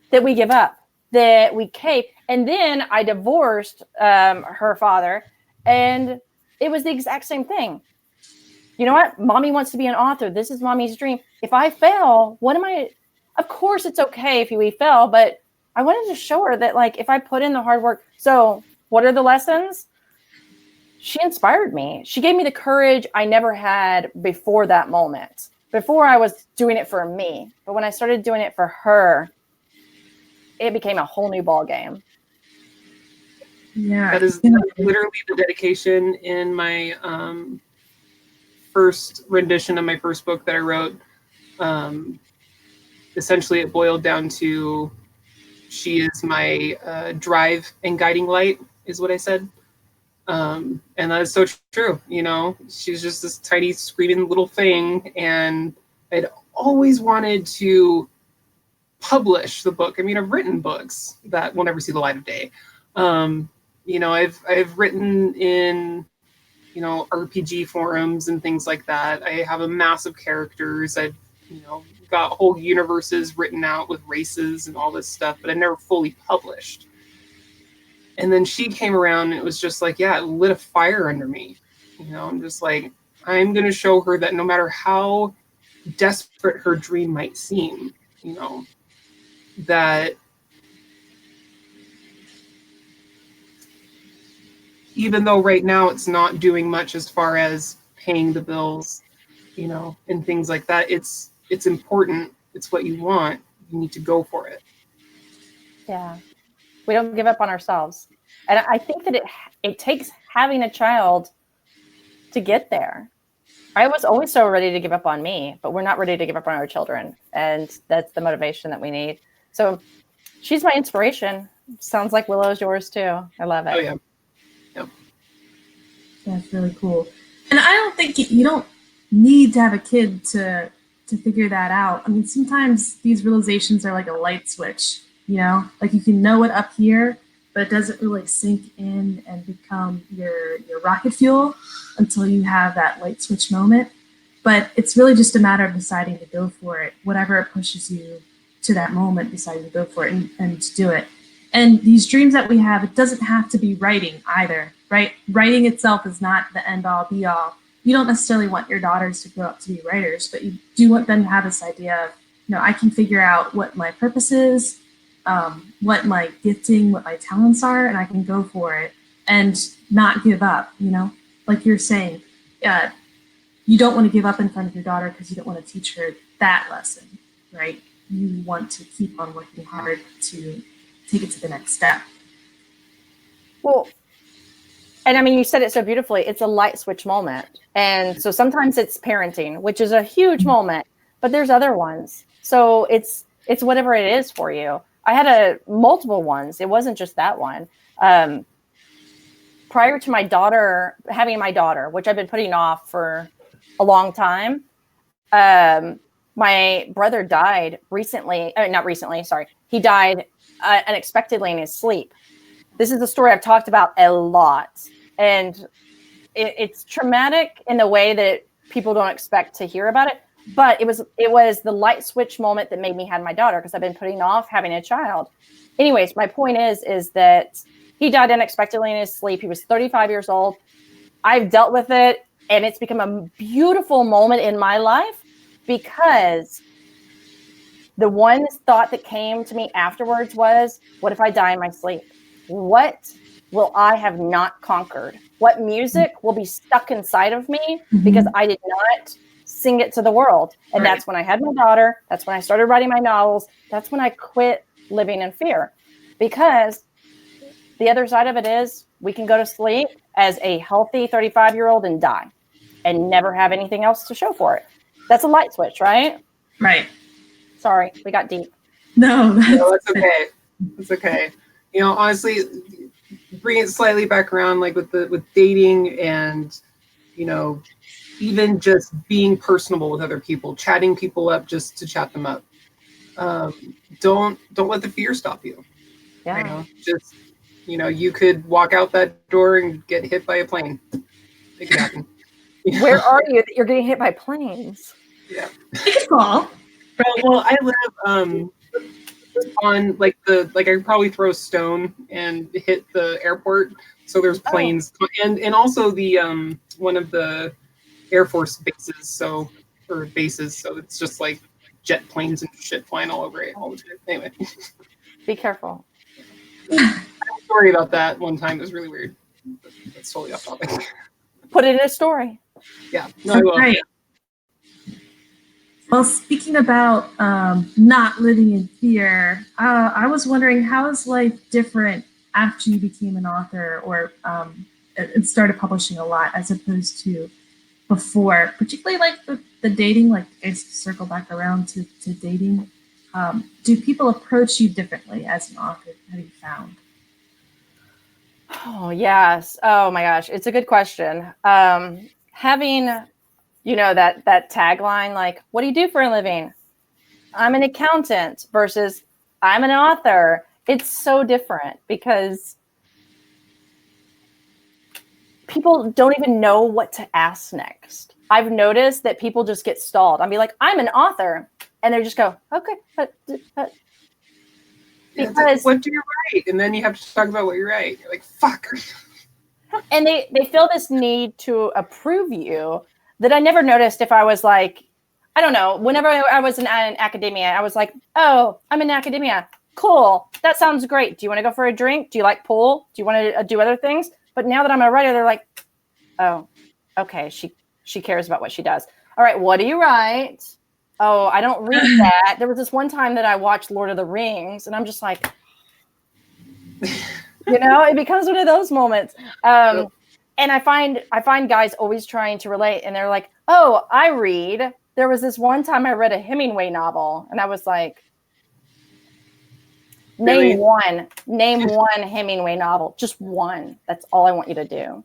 that we give up, that we cape. And then I divorced her father, and it was the exact same thing. You know what? Mommy wants to be an author. This is mommy's dream. If I fail, what am I? Of course, it's okay if we fail, but I wanted to show her that, like, if I put in the hard work. So what are the lessons? She inspired me. She gave me the courage I never had before that moment. Before, I was doing it for me. But when I started doing it for her, it became a whole new ball game. Yeah. That is literally the dedication in my first rendition of my first book that I wrote. Essentially, it boiled down to, she is my drive and guiding light, is what I said. And that is so true. You know, she's just this tiny screaming little thing. And I'd always wanted to publish the book. I mean, I've written books that will never see the light of day. You know, I've written in, you know, RPG forums and things like that. I have a mass of characters. I've, you know, got whole universes written out with races and all this stuff, but I never fully published. And then she came around and it was just like, yeah, it lit a fire under me. You know, I'm just like, I'm going to show her that no matter how desperate her dream might seem, you know, that even though right now it's not doing much as far as paying the bills, you know, and things like that, it's important. It's what you want. You need to go for it. Yeah. We don't give up on ourselves. And I think that it takes having a child to get there. I was always so ready to give up on me, but we're not ready to give up on our children. And that's the motivation that we need. So she's my inspiration. Sounds like Willow's yours too. I love it. Oh, yeah. Yep. That's really cool. And I don't think you don't need to have a kid to figure that out. I mean, sometimes these realizations are like a light switch, you know, like you can know it up here, but it doesn't really sink in and become your rocket fuel until you have that light switch moment. But it's really just a matter of deciding to go for it, whatever it pushes you to that moment, deciding to go for it and to do it. And these dreams that we have, it doesn't have to be writing either, right? Writing itself is not the end all be all. You don't necessarily want your daughters to grow up to be writers, but you do want them to have this idea of, you know, I can figure out what my purpose is, what my gifting, what my talents are, and I can go for it and not give up, you know? Like you're saying, you don't want to give up in front of your daughter because you don't want to teach her that lesson, right? You want to keep on working hard to take it to the next step. Well, and I mean, you said it so beautifully. It's a light switch moment. And so sometimes it's parenting, which is a huge moment, but there's other ones. So it's whatever it is for you. I had multiple ones. It wasn't just that one. Prior to having my daughter, which I've been putting off for a long time, my brother died recently. Not recently, sorry. He died unexpectedly in his sleep. This is a story I've talked about a lot. And it's traumatic in the way that people don't expect to hear about it. But it was the light switch moment that made me have my daughter, because I've been putting off having a child. Anyways, my point is that he died unexpectedly in his sleep. He was 35 years old. I've dealt with it, and it's become a beautiful moment in my life, because the one thought that came to me afterwards was, what if I die in my sleep? What will I have not conquered? What music will be stuck inside of me because I did not sing it to the world? And that's when I had my daughter. That's when I started writing my novels. That's when I quit living in fear, because the other side of it is we can go to sleep as a healthy 35-year-old and die and never have anything else to show for it. That's a light switch, right? Right. Sorry, we got deep. No, that's okay. It's okay. You know, honestly, bring it slightly back around, like with dating and, you know, even just being personable with other people, chatting people up just to chat them up. Don't let the fear stop you. Yeah. You know, just, you know, you could walk out that door and get hit by a plane. It could happen. Where are you that you're getting hit by planes? Yeah. It could fall. Well, I live on like I could probably throw a stone and hit the airport. So there's planes and also the one of the Air Force bases, or bases. So it's just like jet planes and shit flying all over it all the time. Anyway, Be careful. I have a story about that one time. It was really weird. That's totally off topic. Put it in a story. Yeah, no, I will. Great. Well, speaking about not living in fear, I was wondering, how is life different after you became an author or and started publishing a lot as opposed to before, particularly like the dating, like I circle back around to dating. Do people approach you differently as an author? Have you found? Oh, yes. Oh my gosh. It's a good question. Having, that tagline, like, what do you do for a living? I'm an accountant versus I'm an author. It's so different because people don't even know what to ask next. I've noticed that people just get stalled. I'll be like, I'm an author. And they just go, okay, but. Because what do you write? And then you have to talk about what you write. You're like, fuck. And they feel this need to approve you that I never noticed if I was like, I don't know, whenever I was in academia, I was like, oh, I'm in academia. Cool. That sounds great. Do you want to go for a drink? Do you like pool? Do you want to do other things? But now that I'm a writer, they're like, oh, okay. She cares about what she does. All right. What do you write? Oh, I don't read that. There was this one time that I watched Lord of the Rings and I'm just like, it becomes one of those moments. And I find guys always trying to relate and they're like, oh, I read. There was this one time I read a Hemingway novel and I was like, name one Hemingway novel, just one. That's all I want you to do.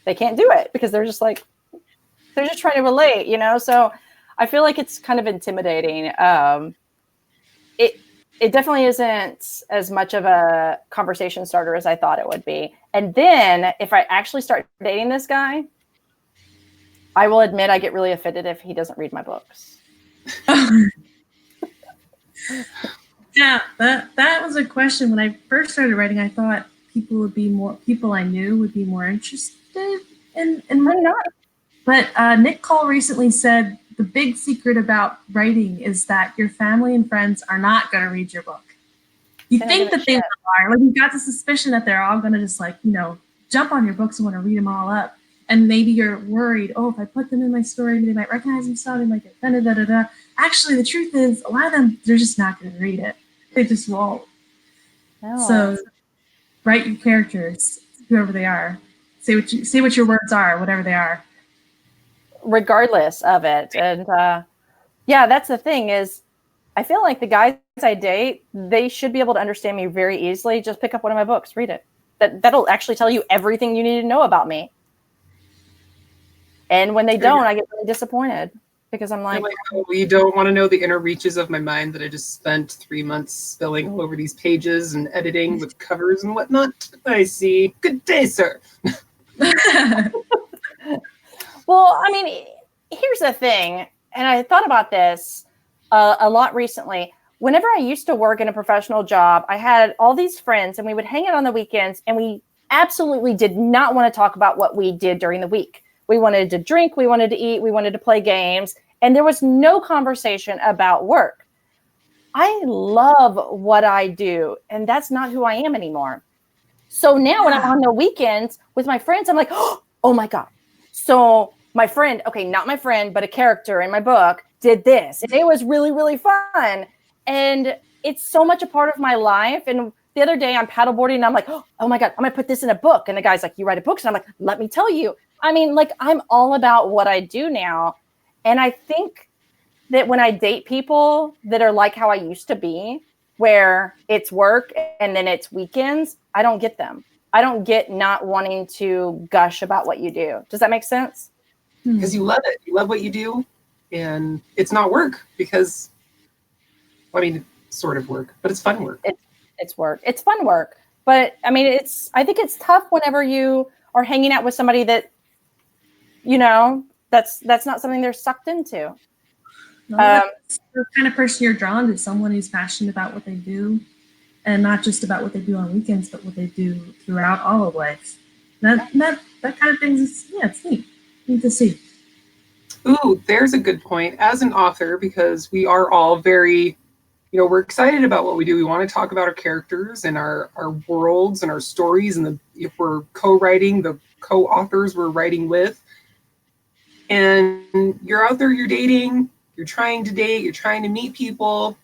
They can't do it because they're just trying to relate, So I feel like it's kind of intimidating. It definitely isn't as much of a conversation starter as I thought it would be. And then if I actually start dating this guy, I will admit I get really offended if he doesn't read my books. Yeah, that was a question. When I first started writing, I thought people I knew would be more interested in Why not? But Nick Cole recently said the big secret about writing is that your family and friends are not going to read your book. You think that they are. Like, you got the suspicion that they're all going to just jump on your books and want to read them all up. And maybe you're worried, oh, if I put them in my story, maybe they might recognize themselves, they might get offended, da-da-da. Actually, the truth is, a lot of them, they're just not going to read it. They just won't. No. So write your characters, whoever they are. Say what your words are, whatever they are. Regardless of it. And that's the thing is, I feel like the guys I date, they should be able to understand me very easily. Just pick up one of my books, read it. That'll actually tell you everything you need to know about me. And when they don't, I get really disappointed because I'm like, oh, you don't want to know the inner reaches of my mind that I just spent 3 months spilling over these pages and editing with covers and whatnot. I see. Good day, sir. Well, I mean, here's the thing, and I thought about this a lot recently. Whenever I used to work in a professional job, I had all these friends, and we would hang out on the weekends, and we absolutely did not want to talk about what we did during the week. We wanted to drink, we wanted to eat, we wanted to play games, and there was no conversation about work. I love what I do, and that's not who I am anymore. So now when I'm on the weekends with my friends, I'm like, oh my God. So my friend, okay, not my friend, but a character in my book did this. And it was really, really fun. And it's so much a part of my life. And the other day I'm paddleboarding and I'm like, oh my God, I'm going to put this in a book. And the guy's like, you write a book? And I'm like, let me tell you. I mean, I'm all about what I do now. And I think that when I date people that are like how I used to be, where it's work and then it's weekends, I don't get them. I don't get not wanting to gush about what you do. Does that make sense? Because you love it. You love what you do. And it's not work because, sort of work, but it's fun work. It's work. It's fun work. But I mean, I think it's tough whenever you are hanging out with somebody that, that's not something they're sucked into. No, that's the kind of person you're drawn to, someone who's passionate about what they do, and not just about what they do on weekends, but what they do throughout all of life. That kind of thing is, yeah, it's neat. Neat to see. Ooh, there's a good point. As an author, because we are all very, we're excited about what we do. We want to talk about our characters and our worlds and our stories, and if we're co-writing, the co-authors we're writing with. And you're out there, you're dating, you're trying to date, you're trying to meet people.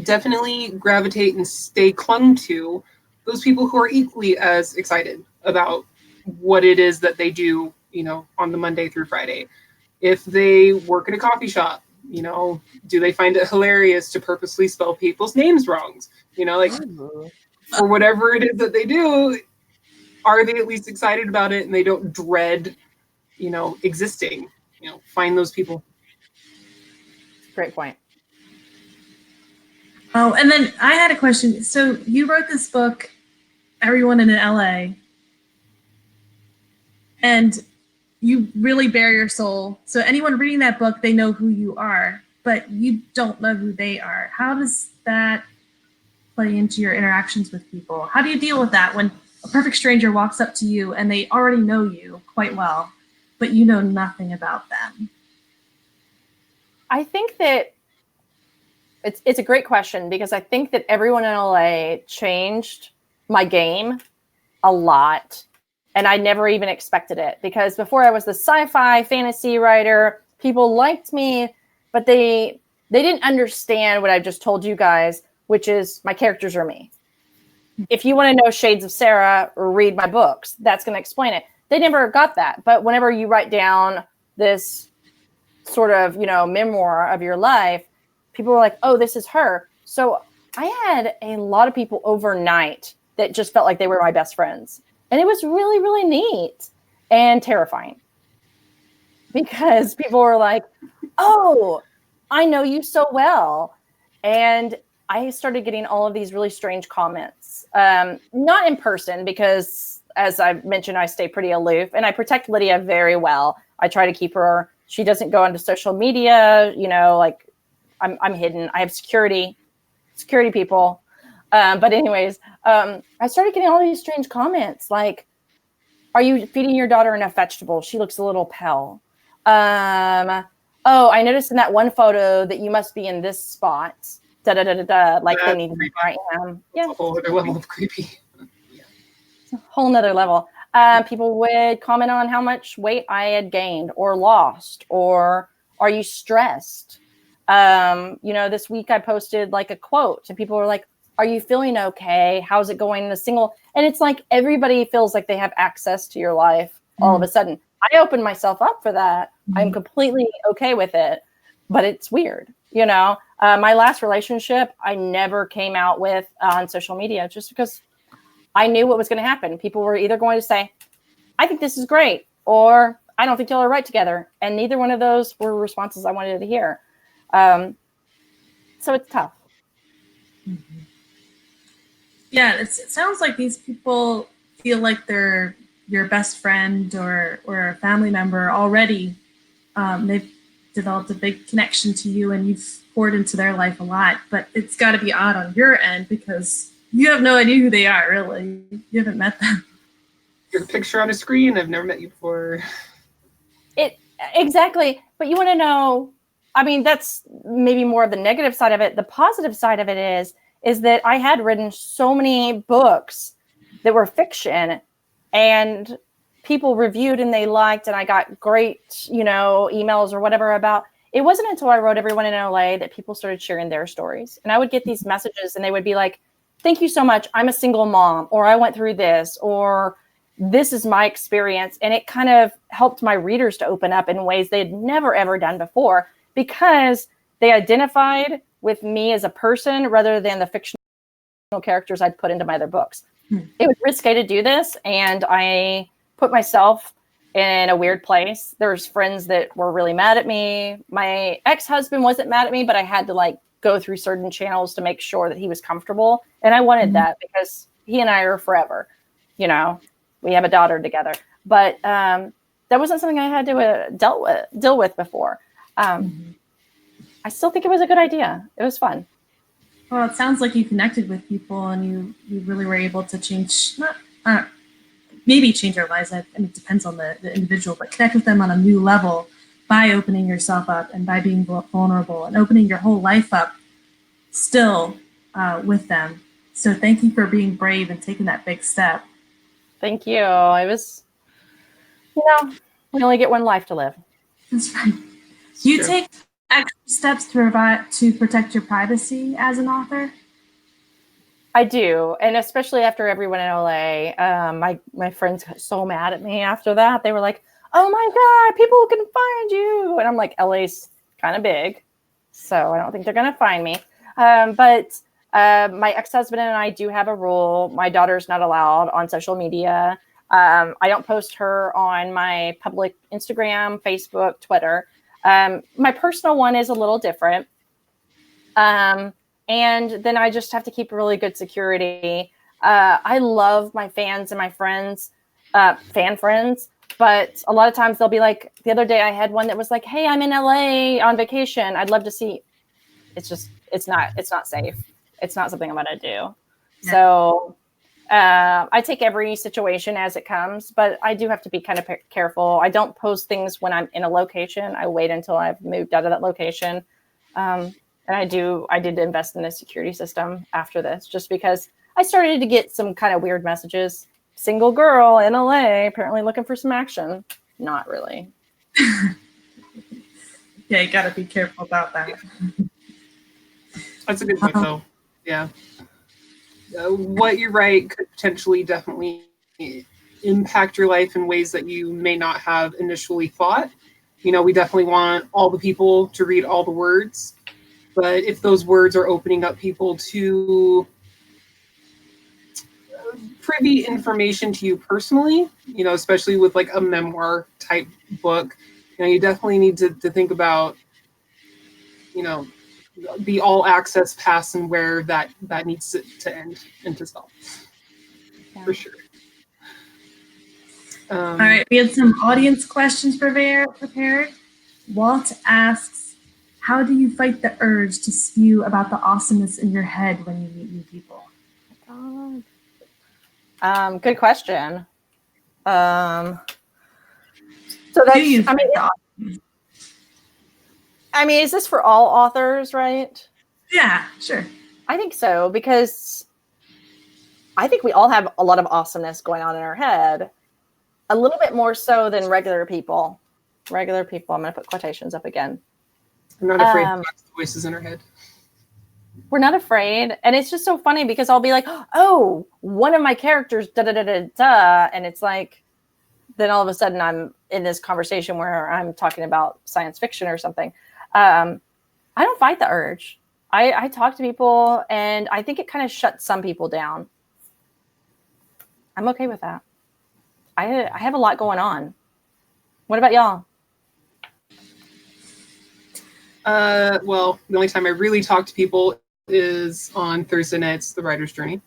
Definitely gravitate and stay clung to those people who are equally as excited about what it is that they do, on the Monday through Friday. If they work at a coffee shop, do they find it hilarious to purposely spell people's names wrong? For whatever it is that they do, are they at least excited about it and they don't dread, existing? Find those people. Great point. Oh, and then I had a question. So you wrote this book, Everyone in LA, and you really bare your soul. So anyone reading that book, they know who you are, but you don't know who they are. How does that play into your interactions with people? How do you deal with that when a perfect stranger walks up to you and they already know you quite well, but you know nothing about them? I think that it's a great question, because I think that Everyone in LA changed my game a lot. And I never even expected it, because before I was the sci-fi fantasy writer, people liked me, but they didn't understand what I just told you guys, which is my characters are me. If you want to know Shades of Sarah, read my books. That's going to explain it. They never got that. But whenever you write down this sort of, memoir of your life, people were like, oh, this is her. So I had a lot of people overnight that just felt like they were my best friends. And it was really, really neat and terrifying, because people were like, oh, I know you so well. And I started getting all of these really strange comments, not in person, because as I mentioned, I stay pretty aloof and I protect Lydia very well. I try to keep her. She doesn't go onto social media, I'm hidden. I have security people. But anyways, I started getting all these strange comments like, are you feeding your daughter enough vegetables? She looks a little pale. Oh, I noticed in that one photo that you must be in this spot. Like they need to be where I am. Yeah. A whole other level of creepy. It's a whole nother level. People would comment on how much weight I had gained or lost, or are you stressed? This week I posted like a quote and people were like, are you feeling okay? How's it going in a single? And it's like everybody feels like they have access to your life all of a sudden. I opened myself up for that. I'm completely okay with it, but it's weird. My last relationship, I never came out with on social media, just because I knew what was going to happen. People were either going to say, I think this is great, or I don't think y'all are right together. And neither one of those were responses I wanted to hear. So it's tough. Mm-hmm. Yeah, it sounds like these people feel like they're your best friend or a family member already. They've developed a big connection to you and you've poured into their life a lot, but it's got to be odd on your end because you have no idea who they are, really. You haven't met them. Your picture on a screen, I've never met you before. Exactly. But you want to know, that's maybe more of the negative side of it. The positive side of it is that I had written so many books that were fiction and people reviewed and they liked, and I got great, emails or whatever about. It wasn't until I wrote Everyone in LA that people started sharing their stories. And I would get these messages and they would be like, thank you so much. I'm a single mom, or I went through this, or this is my experience. And it kind of helped my readers to open up in ways they had never, ever done before, because they identified with me as a person rather than the fictional characters I'd put into my other books. It was risky to do this, and I put myself in a weird place. There's friends that were really mad at me. My ex-husband wasn't mad at me, but I had to go through certain channels to make sure that he was comfortable. And I wanted that because he and I are forever. We have a daughter together. But that wasn't something I had to deal with before. I still think it was a good idea. It was fun. Well, it sounds like you connected with people and you really were able to change, not maybe change their lives. I mean, it depends on the individual, but connect with them on a new level by opening yourself up and by being vulnerable and opening your whole life up still with them. So thank you for being brave and taking that big step. Thank you. It was, we only get one life to live. That's right. Do you take extra steps to protect your privacy as an author? I do, and especially after everyone in LA, my friends got so mad at me after that. They were like, "Oh my God, people can find you," and I'm like, "LA's kind of big, so I don't think they're gonna find me." But my ex-husband and I do have a rule. My daughter's not allowed on social media. I don't post her on my public Instagram, Facebook, Twitter. My personal one is a little different. And then I just have to keep really good security. I love my fans and my friends, fan friends, but a lot of times they'll be like, the other day I had one that was like, "Hey, I'm in LA on vacation. I'd love to see." It's not safe. It's not something I'm going to do. Yeah. So I take every situation as it comes, but I do have to be kind of careful. I don't post things when I'm in a location. I wait until I've moved out of that location. And I did invest in a security system after this, just because I started to get some kind of weird messages. Single girl in LA, apparently looking for some action. Not really. Yeah, you got to be careful about that. That's a good point, though. Yeah. What you write could potentially definitely impact your life in ways that you may not have initially thought. We definitely want all the people to read all the words. But if those words are opening up people to privy information to you personally, especially with like a memoir type book, you definitely need to think about, the all access pass and where that needs to end and to stop. Yeah. For sure. All right, we have some audience questions prepared. Walt asks, how do you fight the urge to spew about the awesomeness in your head when you meet new people? Good question. So that's, I mean, is this for all authors, right? Yeah, sure. I think so, because I think we all have a lot of awesomeness going on in our head, a little bit more so than regular people. Regular people, I'm going to put quotations up again. I'm not afraid of voices in her head. We're not afraid. And it's just so funny because I'll be like, "Oh, one of my characters, da da da da da." And it's like, then all of a sudden I'm in this conversation where I'm talking about science fiction or something. I don't fight the urge. I talk to people, and I think it kind of shuts some people down. I'm okay with that. I have a lot going on. What about y'all? Well, the only time I really talk to people is on Thursday nights, the writer's journey.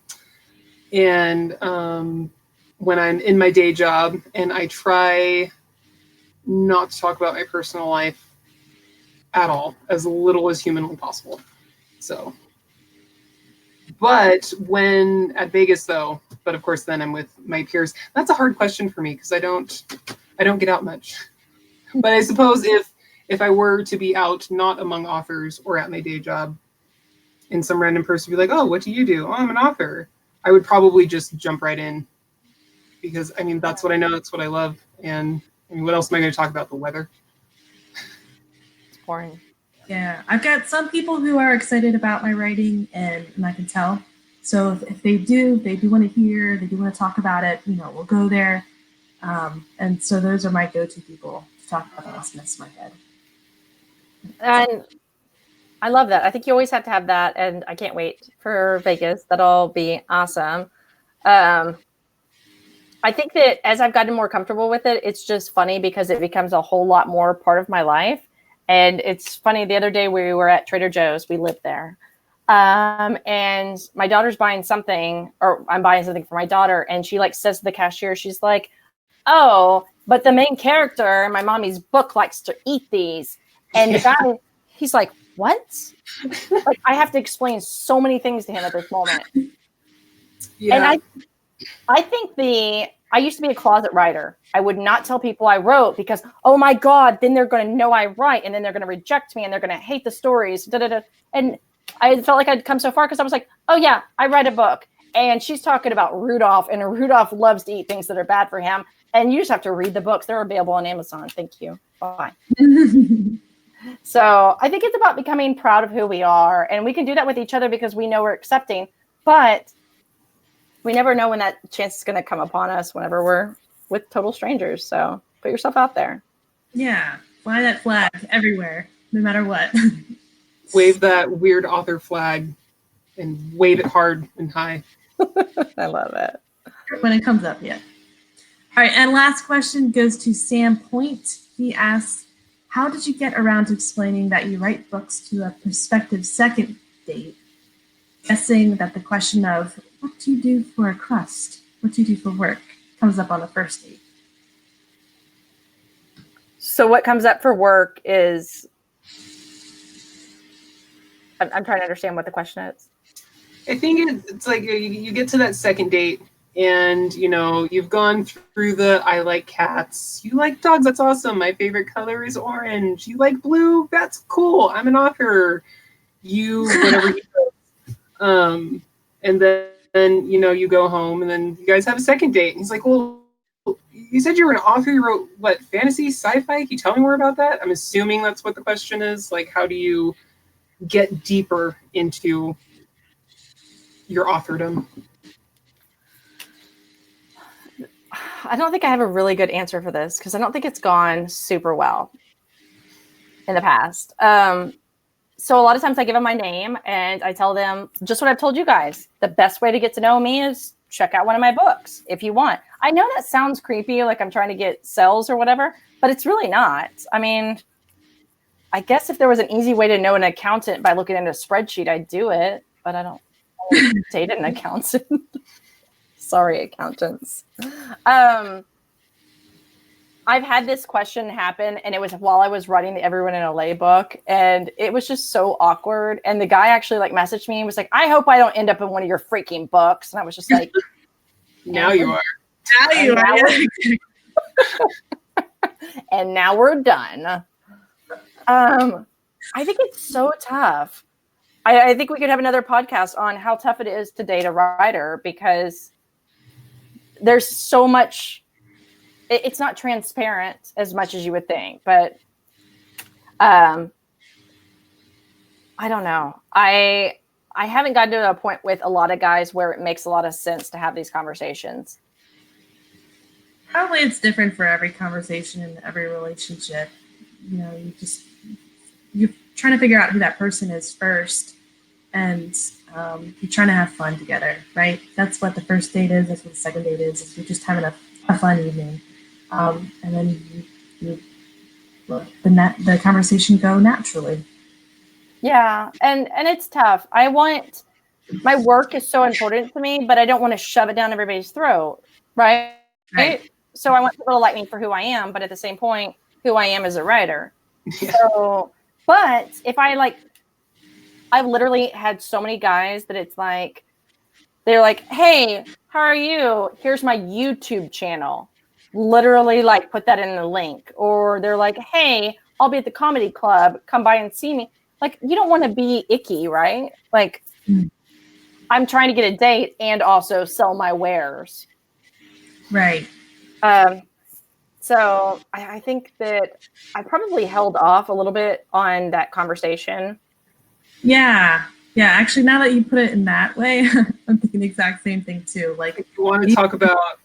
And when I'm in my day job, and I try not to talk about my personal life at all, as little as humanly possible. So, but when at Vegas though, but of course then I'm with my peers. That's a hard question for me because I don't get out much. But I suppose if I were to be out, not among authors or at my day job, and some random person would be like, "Oh, what do you do?" "Oh, I'm an author," I would probably just jump right in, because I mean, that's what I know, that's what I love. And I mean, what else am I going to talk about? The weather? It's boring. Yeah, I've got some people who are excited about my writing, and I can tell. So if they do want to hear, they do want to talk about it, we'll go there. And so those are my go-to people to talk about the awesomeness in my head. And I love that. I think you always have to have that, and I can't wait for Vegas. That'll be awesome. I think that as I've gotten more comfortable with it, it's just funny because it becomes a whole lot more part of my life. And it's funny, the other day we were at Trader Joe's, we lived there. And my daughter's buying something, or I'm buying something for my daughter. And she says to the cashier, she's like, "Oh, but the main character in my mommy's book likes to eat these." And the guy, he's like, what? Like, I have to explain so many things to him at this moment. Yeah. And I think I used to be a closet writer. I would not tell people I wrote because, oh my God, then they're going to know I write and then they're going to reject me and they're going to hate the stories. Da, da, da. And I felt like I'd come so far because I was like, oh yeah, I write a book. And she's talking about Rudolph, and Rudolph loves to eat things that are bad for him. And you just have to read the books. They're available on Amazon. Thank you. Bye. So I think it's about becoming proud of who we are. And we can do that with each other because we know we're accepting. But we never know when that chance is going to come upon us whenever we're with total strangers. So put yourself out there. Yeah. Fly that flag everywhere, no matter what. Wave that weird author flag and wave it hard and high. I love it. When it comes up, yeah. All right, and last question goes to Sam Point. He asks, how did you get around to explaining that you write books to a prospective second date? Guessing that the question of what do you do for a crust, what do you do for work, comes up on the first date. So what comes up for work is, I'm trying to understand what the question is. I think it's like you get to that second date and, you know, you've gone through I like cats. You like dogs. That's awesome. My favorite color is orange. You like blue. That's cool. I'm an author. Whatever you do. And then, you know, you go home and then you guys have a second date. And he's like, well, you said you were an author. You wrote what, fantasy, sci-fi? Can you tell me more about that? I'm assuming that's what the question is. Like, how do you get deeper into your authordom? I don't think I have a really good answer for this because I don't think it's gone super well in the past. So a lot of times I give them my name and I tell them just what I've told you guys. The best way to get to know me is check out one of my books if you want. I know that sounds creepy, like I'm trying to get sales or whatever, but it's really not. I mean, I guess if there was an easy way to know an accountant by looking at a spreadsheet, I'd do it, but I don't date an accountant. Sorry, accountants. I've had this question happen, and it was while I was writing the Everyone in LA book, and it was just so awkward. And the guy actually like messaged me and was like, I hope I don't end up in one of your freaking books. And I was just like, now you are. Now you are. And now we're done. I think it's so tough. I think we could have another podcast on how tough it is to date a writer because there's so much. It's not transparent as much as you would think, but I don't know. I haven't gotten to a point with a lot of guys where it makes a lot of sense to have these conversations. Probably it's different for every conversation and every relationship. You know, you're trying to figure out who that person is first, and you're trying to have fun together, right? That's what the first date is. That's what the second date is you're just having a fun evening. And then you let the conversation go naturally. Yeah, and it's tough. My work is so important to me, but I don't want to shove it down everybody's throat, right? So I want people to like me for who I am, but at the same point, who I am as a writer. Yeah. So, but if I've literally had so many guys that it's like, they're like, hey, how are you? Here's my YouTube channel. Literally like put that in the link. Or they're like, hey, I'll be at the comedy club. Come by and see me. Like, you don't want to be icky, right? Like, I'm trying to get a date and also sell my wares. Right. So I think that I probably held off a little bit on that conversation. Yeah. Yeah. Actually, now that you put it in that way, I'm thinking the exact same thing too. Like, if you want to talk about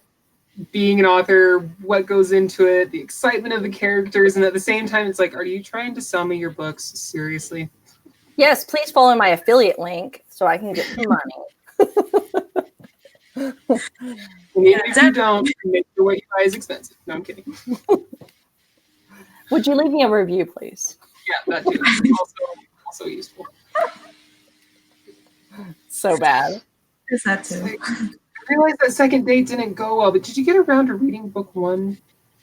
being an author, what goes into it, the excitement of the characters, and at the same time, it's like, are you trying to sell me your books? Seriously? Yes, please follow my affiliate link so I can get some money. And even if you don't, make sure what you buy is expensive. No, I'm kidding. Would you leave me a review, please? Yeah, that too. Also useful. So bad. Is that too? I realized that second date didn't go well, but did you get around to reading book one?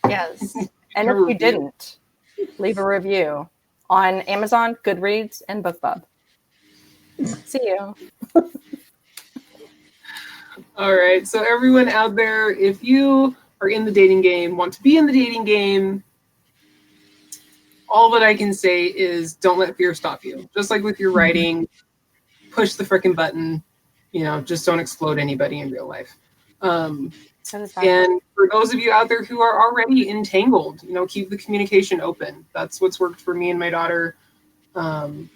Yes. And if you didn't, leave a review. on Amazon, Goodreads, and BookBub. See you. All right. So everyone out there, if you are in the dating game, want to be in the dating game, all that I can say is don't let fear stop you. Just like with your writing, push the freaking button. Just don't explode anybody in real life. And for those of you out there who are already entangled, keep the communication open. That's what's worked for me and my daughter. And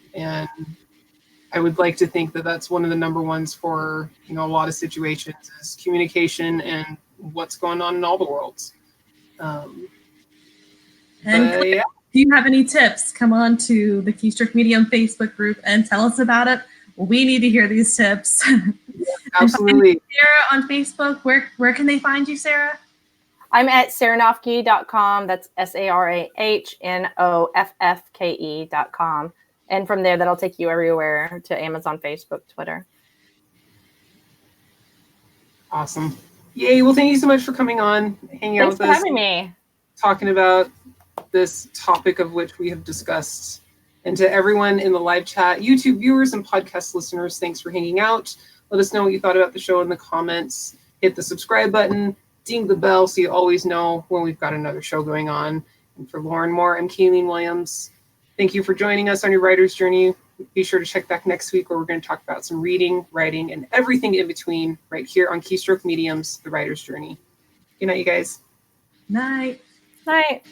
I would like to think that that's one of the number ones for, a lot of situations is communication and what's going on in all the worlds. Yeah. Do you have any tips? Come on to the Keystroke Medium Facebook group and tell us about it. We need to hear these tips. Yeah, absolutely. Sarah on Facebook, where can they find you, Sarah? I'm at sarahnoffke.com. That's SARAHNOFFKE.com. And from there, that'll take you everywhere to Amazon, Facebook, Twitter. Awesome. Yay. Well, thank you so much for coming on, hanging out with us. Thanks for having me. Talking about this topic of which we have discussed. And to everyone in the live chat, YouTube viewers and podcast listeners, thanks for hanging out. Let us know what you thought about the show in the comments. Hit the subscribe button, ding the bell so you always know when we've got another show going on. And for Lauren Moore, I'm Kayleen Williams. Thank you for joining us on your writer's journey. Be sure to check back next week where we're going to talk about some reading, writing, and everything in between right here on Keystroke Medium's The Writer's Journey. Good night, you guys. Night. Night.